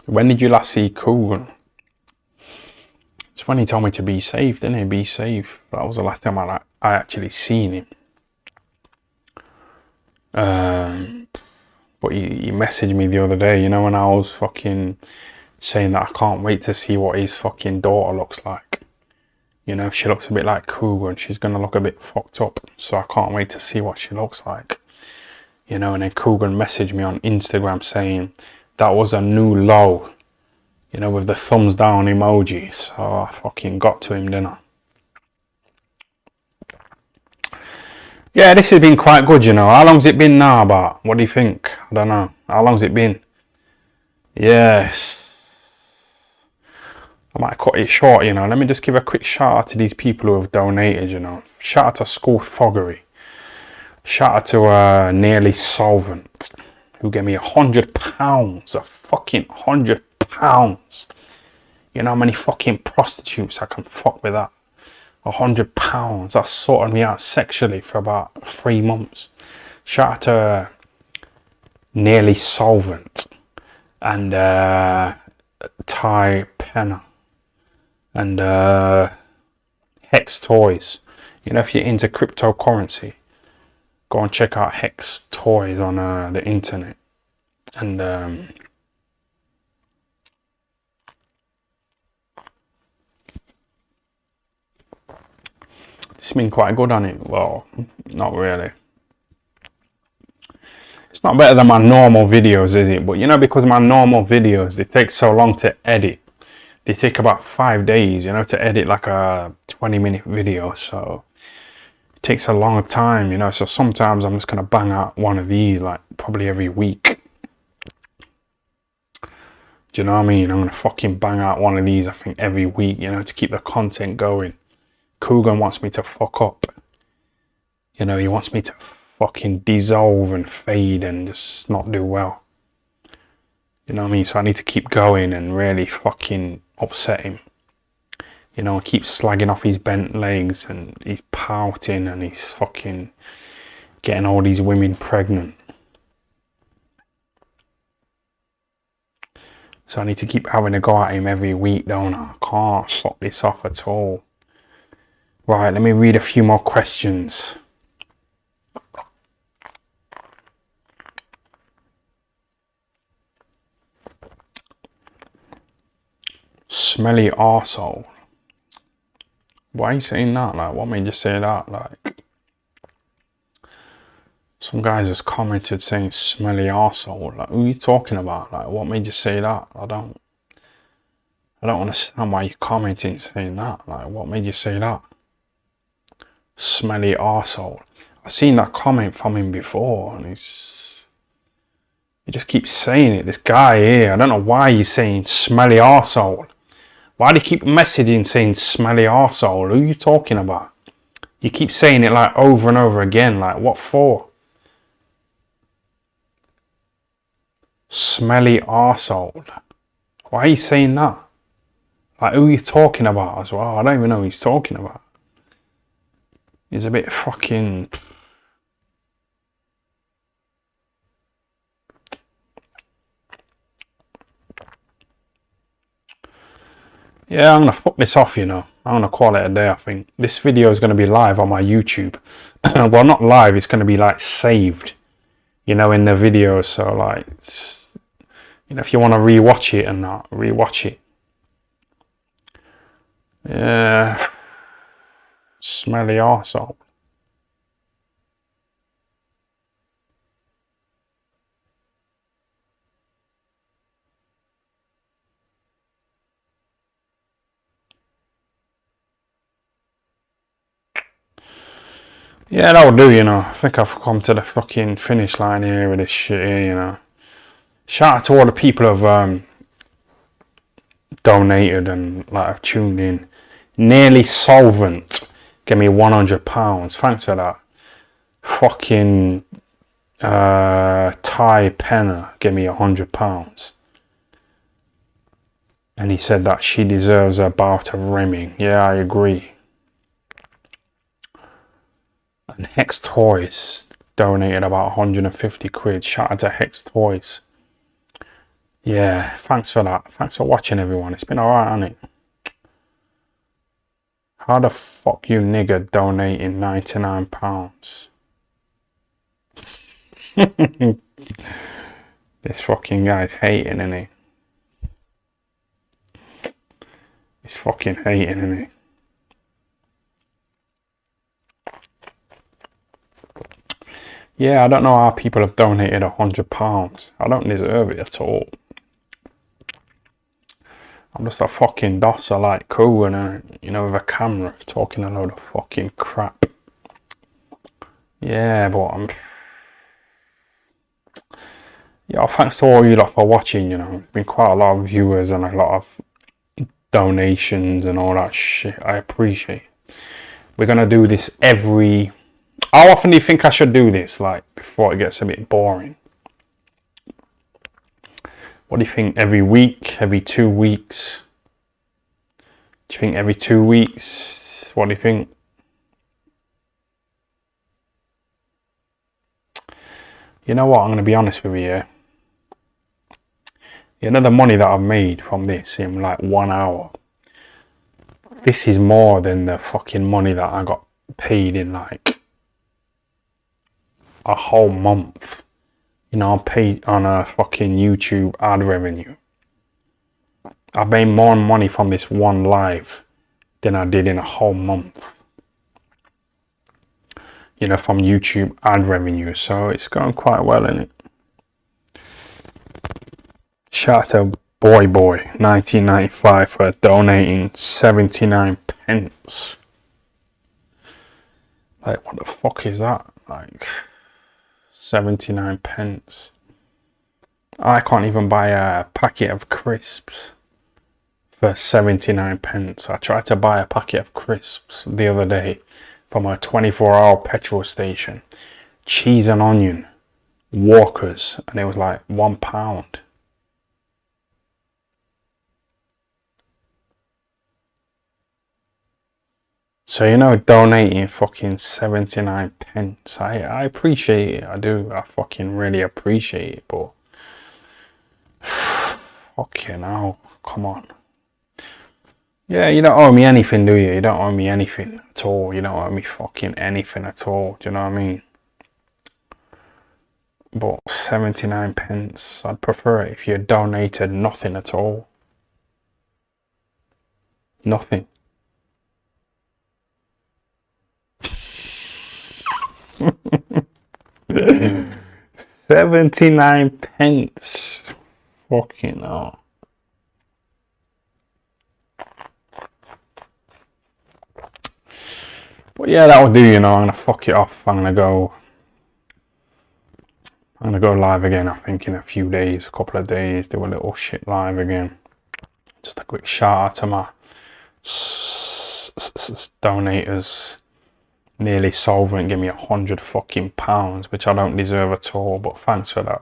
When did you last see Coogan? It's when he told me to be safe, didn't he? Be safe. That was the last time I actually seen him. But he messaged me the other day, you know, when I was fucking saying that I can't wait to see what his fucking daughter looks like. You know, if she looks a bit like Cougar, she's going to look a bit fucked up. So I can't wait to see what she looks like. You know, and then Cougar messaged me on Instagram saying that was a new low. You know, with the thumbs down emoji. So I fucking got to him, didn't I? Yeah, this has been quite good, you know. How long's it been now, about? What do you think? I don't know. How long's it been? Yes. I might cut it short, you know. Let me just give a quick shout out to these people who have donated, you know. Shout out to School Thuggery. Shout out to Nearly Solvent, who gave me £100. A fucking £100. You know how many fucking prostitutes I can fuck with that? £100. That sorted me out sexually for about 3 months. Shout out to Nearly Solvent and Ty Penner and Hex Toys. You know, if you're into cryptocurrency, go and check out Hex Toys on the internet. And it's been quite good on it. Well, not really. It's not better than my normal videos, is it? But you know, because my normal videos, they take so long to edit. they take about 5 days, you know, to edit like a 20-minute video. So it takes a long time, you know. So sometimes I'm just gonna bang out one of these like probably every week. Do you know what I mean? I'm gonna fucking bang out one of these, I think, every week, you know, to keep the content going. Coogan wants me to fuck up. You know, he wants me to fucking dissolve and fade and just not do well. You know what I mean? So I need to keep going and really fucking upset him. You know, I keep slagging off his bent legs and he's pouting and he's fucking getting all these women pregnant. So I need to keep having a go at him every week, don't I? I can't fuck this off at all. Right, let me read a few more questions. Smelly arsehole. Why are you saying that? Like, what made you say that? Like, some guys just commented saying smelly arsehole. Like, who are you talking about? Like, what made you say that? I don't understand why you're commenting saying that. Like, what made you say that? Smelly arsehole. I've seen that comment from him before and he just keeps saying it. This guy here, I don't know why he's saying smelly arsehole. Why do you keep messaging saying smelly arsehole? Who are you talking about? You keep saying it like over and over again. Like, what for? Smelly arsehole. Why are you saying that? Like, who are you talking about as well? I don't even know who he's talking about. He's a bit fucking... Yeah, I'm gonna fuck this off, you know. I'm gonna call it a day, I think. This video is gonna be live on my YouTube. Well, not live, it's gonna be like saved, you know, in the video. So like, you know, if you want to rewatch it and not rewatch it. Yeah. Smelly arsehole. Yeah, that'll do, you know. I think I've come to the fucking finish line here with this shit here, you know. Shout out to all the people who've donated and like have tuned in. Nearly Solvent gave me £100. Thanks for that. Fucking Ty Penner gave me £100. And he said that she deserves a bout of rimming. Yeah, I agree. And Hex Toys donated about 150 quid. Shout out to Hex Toys. Yeah, thanks for that. Thanks for watching, everyone. It's been alright, hasn't it? How the fuck you nigger donating £99? This fucking guy's hating, isn't he? He's fucking hating, isn't he? Yeah, I don't know how people have donated £100. I don't deserve it at all. I'm just a fucking dosser like Cohen, and you know, with a camera talking a load of fucking crap. Yeah, but yeah, thanks to all you lot for watching, you know. There's been quite a lot of viewers and a lot of donations and all that shit. I appreciate it. We're gonna do this every... How often do you think I should do this, like, before it gets a bit boring? What do you think? Every week? Every 2 weeks? Do you think every 2 weeks? What do you think? You know what? I'm going to be honest with you here. You know the money that I've made from this in like 1 hour? This is more than the fucking money that I got paid in like a whole month. You know, I'm paid on a fucking YouTube ad revenue. I made more money from this one live than I did in a whole month. You know, from YouTube ad revenue. So it's going quite well, isn't it? Shout out to Boy 1995 for donating 79 pence. Like, what the fuck is that? Like, 79 pence. I can't even buy a packet of crisps for 79 pence. I tried to buy a packet of crisps the other day from a 24-hour petrol station. Cheese and onion, Walkers, and it was like £1. So, you know, donating fucking 79 pence. I appreciate it. I do. I fucking really appreciate it. But fucking hell, come on. Yeah, you don't owe me anything, do you? You don't owe me anything at all. You don't owe me fucking anything at all. Do you know what I mean? But 79 pence, I'd prefer it if you donated nothing at all. Nothing. £79. Fucking hell. But yeah, that'll do, you know. I'm gonna fuck it off. I'm gonna go live again, I think, in a few days, a couple of days, do a little shit live again. Just a quick shout out to my donators. Nearly solvent, give me £100 fucking pounds, which I don't deserve at all, but thanks for that.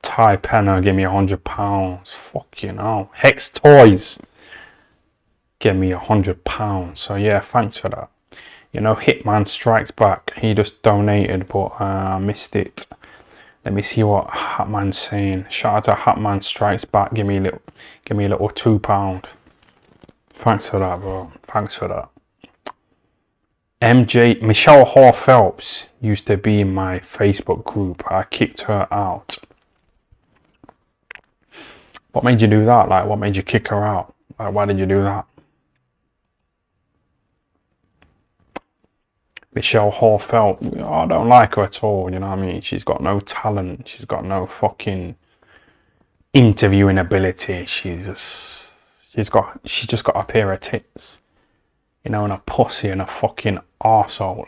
Ty Penner, give me £100. Fucking hell. Hex Toys, give me £100. So yeah, thanks for that. You know, Hitman Strikes Back, he just donated, but I missed it. Let me see what Hatman's saying. Shout out to Hatman Strikes Back, give me a little £2. Thanks for that, bro. Thanks for that. Michelle Hall Phelps used to be in my Facebook group. I kicked her out. What made you do that? Like, what made you kick her out? Like, why did you do that? Michelle Hall Phelps, I don't like her at all, you know what I mean? She's got no talent. She's got no fucking interviewing ability. She just got a pair of tits, you know, and a pussy and a fucking arsehole.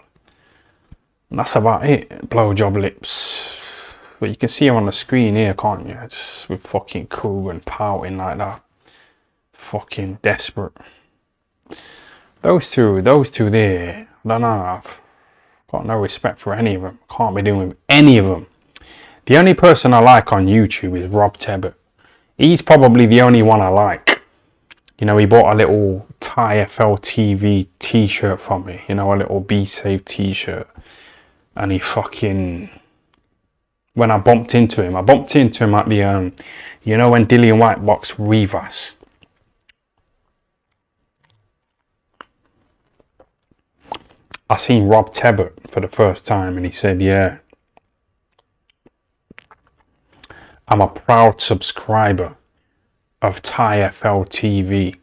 And that's about it. Blowjob lips. But you can see her on the screen here, can't you? It's with fucking cool and pouting like that. Fucking desperate. Those two there, I don't know. I've got no respect for any of them. Can't be doing with any of them. The only person I like on YouTube is Rob Tebbett. He's probably the only one I like. You know, he bought a little TFL TV t-shirt from me. You know, a little Be Safe t-shirt. And he fucking... When I bumped into him at the, you know, when Dillian White boxed Rivas. I seen Rob Tebbett for the first time and he said, yeah, I'm a proud subscriber of TFL TV.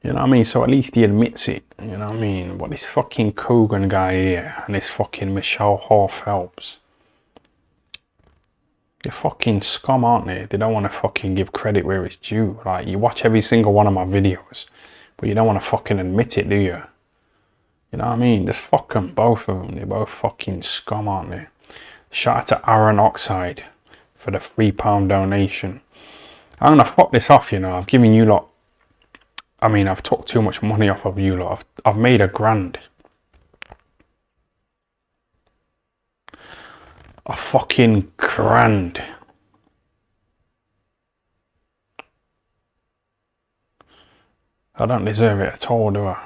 You know what I mean? So at least he admits it. You know what I mean? But this fucking Coogan guy here and this fucking Michelle Hall Phelps. They're fucking scum, aren't they? They don't want to fucking give credit where it's due. Like, you watch every single one of my videos, but you don't want to fucking admit it, do you? You know what I mean? Just fuck them, both of them. They're both fucking scum, aren't they? Shout out to Aaron Oxide for the £3 donation. I'm gonna fuck this off, you know. I've given you lot, I mean, I've took too much money off of you lot. I've made £1,000. A fucking £1,000. I don't deserve it at all, do I?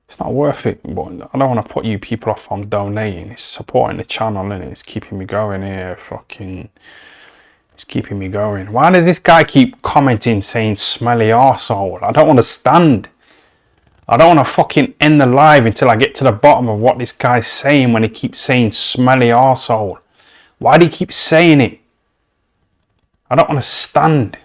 It's not worth it, but I don't want to put you people off from donating. It's supporting the channel and it's keeping me going here. Fucking, it's keeping me going. Why does this guy keep commenting saying smelly arsehole? I don't understand. I don't want to fucking end the live until I get to the bottom of what this guy's saying when he keeps saying smelly arsehole. Why do he keep saying it? I don't understand.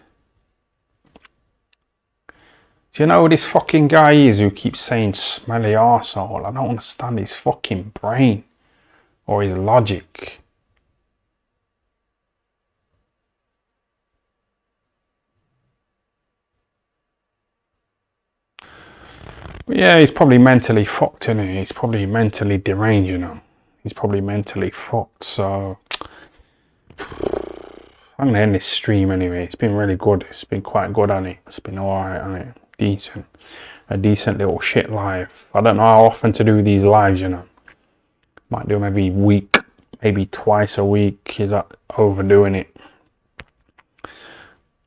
Do you know who this fucking guy is who keeps saying smelly arsehole? I don't understand his fucking brain or his logic. But yeah, he's probably mentally fucked, isn't he? He's probably mentally deranged, you know. He's probably mentally fucked, so I'm gonna end this stream anyway. It's been really good. It's been quite good, hasn't it? It's been alright, hasn't it? Decent. A decent little shit live. I don't know how often to do these lives, you know. Might do them every week, maybe twice a week. Is that overdoing it?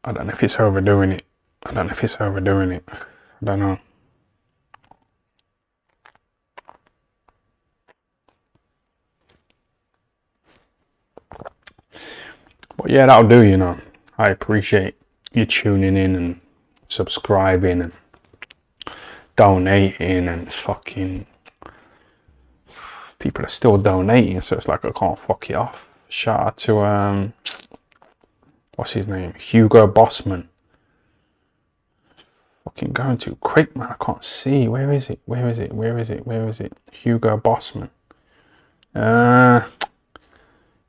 I don't know if it's overdoing it. I don't know. But yeah, that'll do, you know. I appreciate you tuning in and subscribing and donating and fucking people are still donating, so it's like I can't fuck it off. Shout out to what's his name? Hugo Bossman. Fucking going too quick, man. I can't see. Where is it? Hugo Bossman.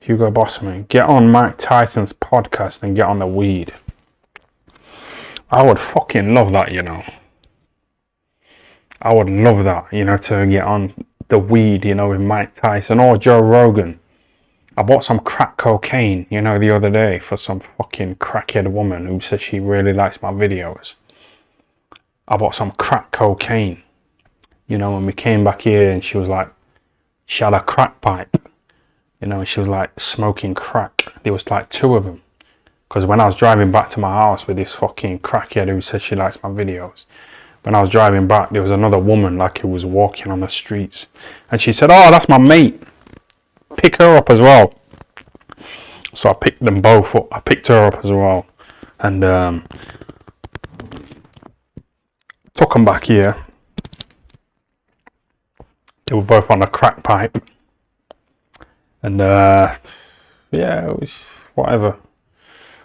Hugo Bossman. Get on Mike Tyson's podcast and get on the weed. I would fucking love that, you know. I would love that, you know, to get on the weed, you know, with Mike Tyson or Joe Rogan. I bought some crack cocaine, you know, the other day for some fucking crackhead woman who said she really likes my videos. I bought some crack cocaine, you know, when we came back here and she was like, she had a crack pipe, you know, and she was like smoking crack. There was like 2 of them. Because when I was driving back to my house with this fucking crackhead who said she likes my videos, when I was driving back, there was another woman like who was walking on the streets. And she said, oh, that's my mate. Pick her up as well. So I picked them both up. I picked her up as well. And took them back here. They were both on a crack pipe. And yeah, it was whatever.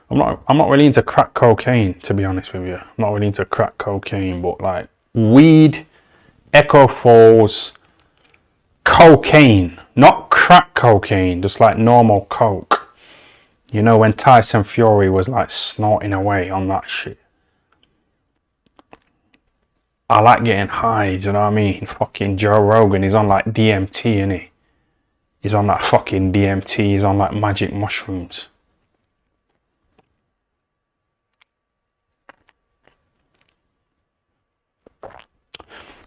I'm not really into crack cocaine, to be honest with you. I'm not really into crack cocaine, but like weed, Echo Falls, cocaine, not crack cocaine, just like normal coke. You know, when Tyson Fury was like snorting away on that shit. I like getting highs, you know what I mean? Fucking Joe Rogan, he's on like DMT, innit? He's on that fucking DMT, he's on like magic mushrooms.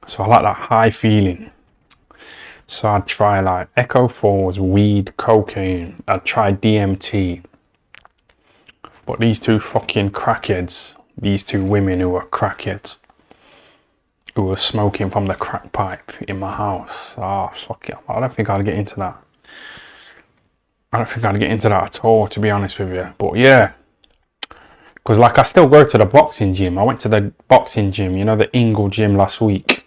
So I like that high feeling. So I'd try like Echo Falls, weed, cocaine. I'd try DMT. But these 2 fucking crackheads, these 2 women who were crackheads, who were smoking from the crack pipe in my house. Oh, fuck it. I don't think I'd get into that. I don't think I'd get into that at all, to be honest with you. But yeah. Because like I still go to the boxing gym. I went to the boxing gym, you know, the Ingle gym last week.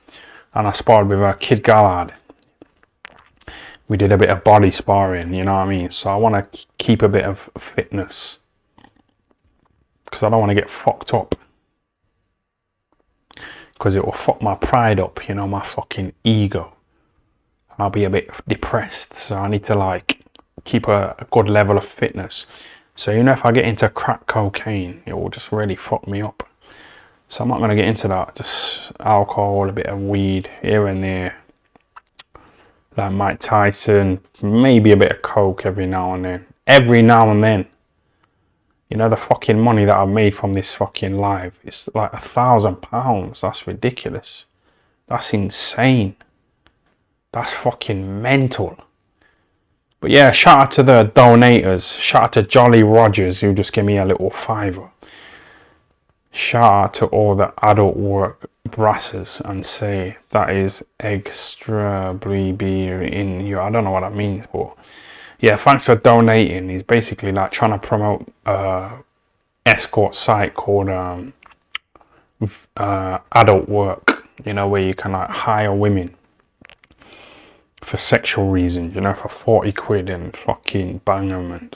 And I sparred with Kid Gallard. We did a bit of body sparring, you know what I mean? So I want to keep a bit of fitness. Because I don't want to get fucked up. Because it will fuck my pride up, you know, my fucking ego. I'll be a bit depressed. So I need to like keep a good level of fitness. So, you know, if I get into crack cocaine, it will just really fuck me up. So I'm not going to get into that. Just alcohol, a bit of weed here and there. Like Mike Tyson, maybe a bit of coke every now and then. Every now and then. You know, the fucking money that I've made from this fucking live, it's like £1,000. That's ridiculous. That's insane. That's fucking mental. But yeah, shout out to the donators. Shout out to Jolly Rogers who just gave me a little $5. Shout out to all the adult work brasses and say that is extra beer in you. I don't know what that means, but yeah, thanks for donating. He's basically like trying to promote escort site called adult work, you know, where you can like hire women for sexual reasons, you know, for 40 quid and fucking bang them and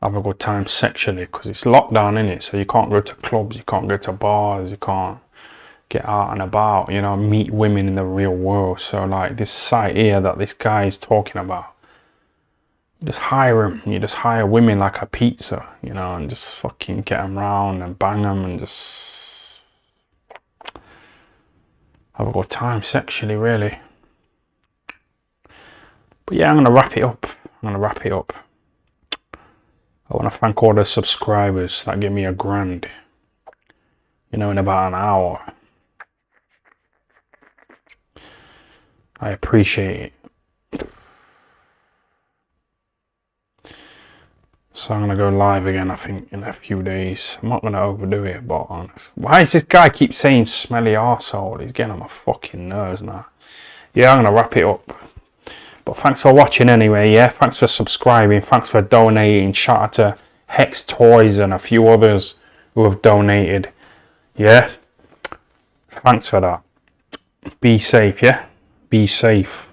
have a good time sexually, because it's lockdown, innit? So you can't go to clubs, you can't go to bars, you can't get out and about, you know, meet women in the real world. So like this site here that this guy is talking about, you just hire them, you just hire women like a pizza, you know, and just fucking get them round and bang them and just have a good time sexually, really. But yeah, I'm going to wrap it up. I want to thank all the subscribers that give me $1,000, you know, in about an hour. I appreciate it. So I'm going to go live again, I think, in a few days. I'm not going to overdo it, but why does this guy keep saying smelly arsehole? He's getting on my fucking nerves now. Yeah, I'm going to wrap it up. But thanks for watching anyway, yeah? Thanks for subscribing. Thanks for donating. Shout out to Hex Toys and a few others who have donated. Yeah? Thanks for that. Be safe, yeah? Be safe.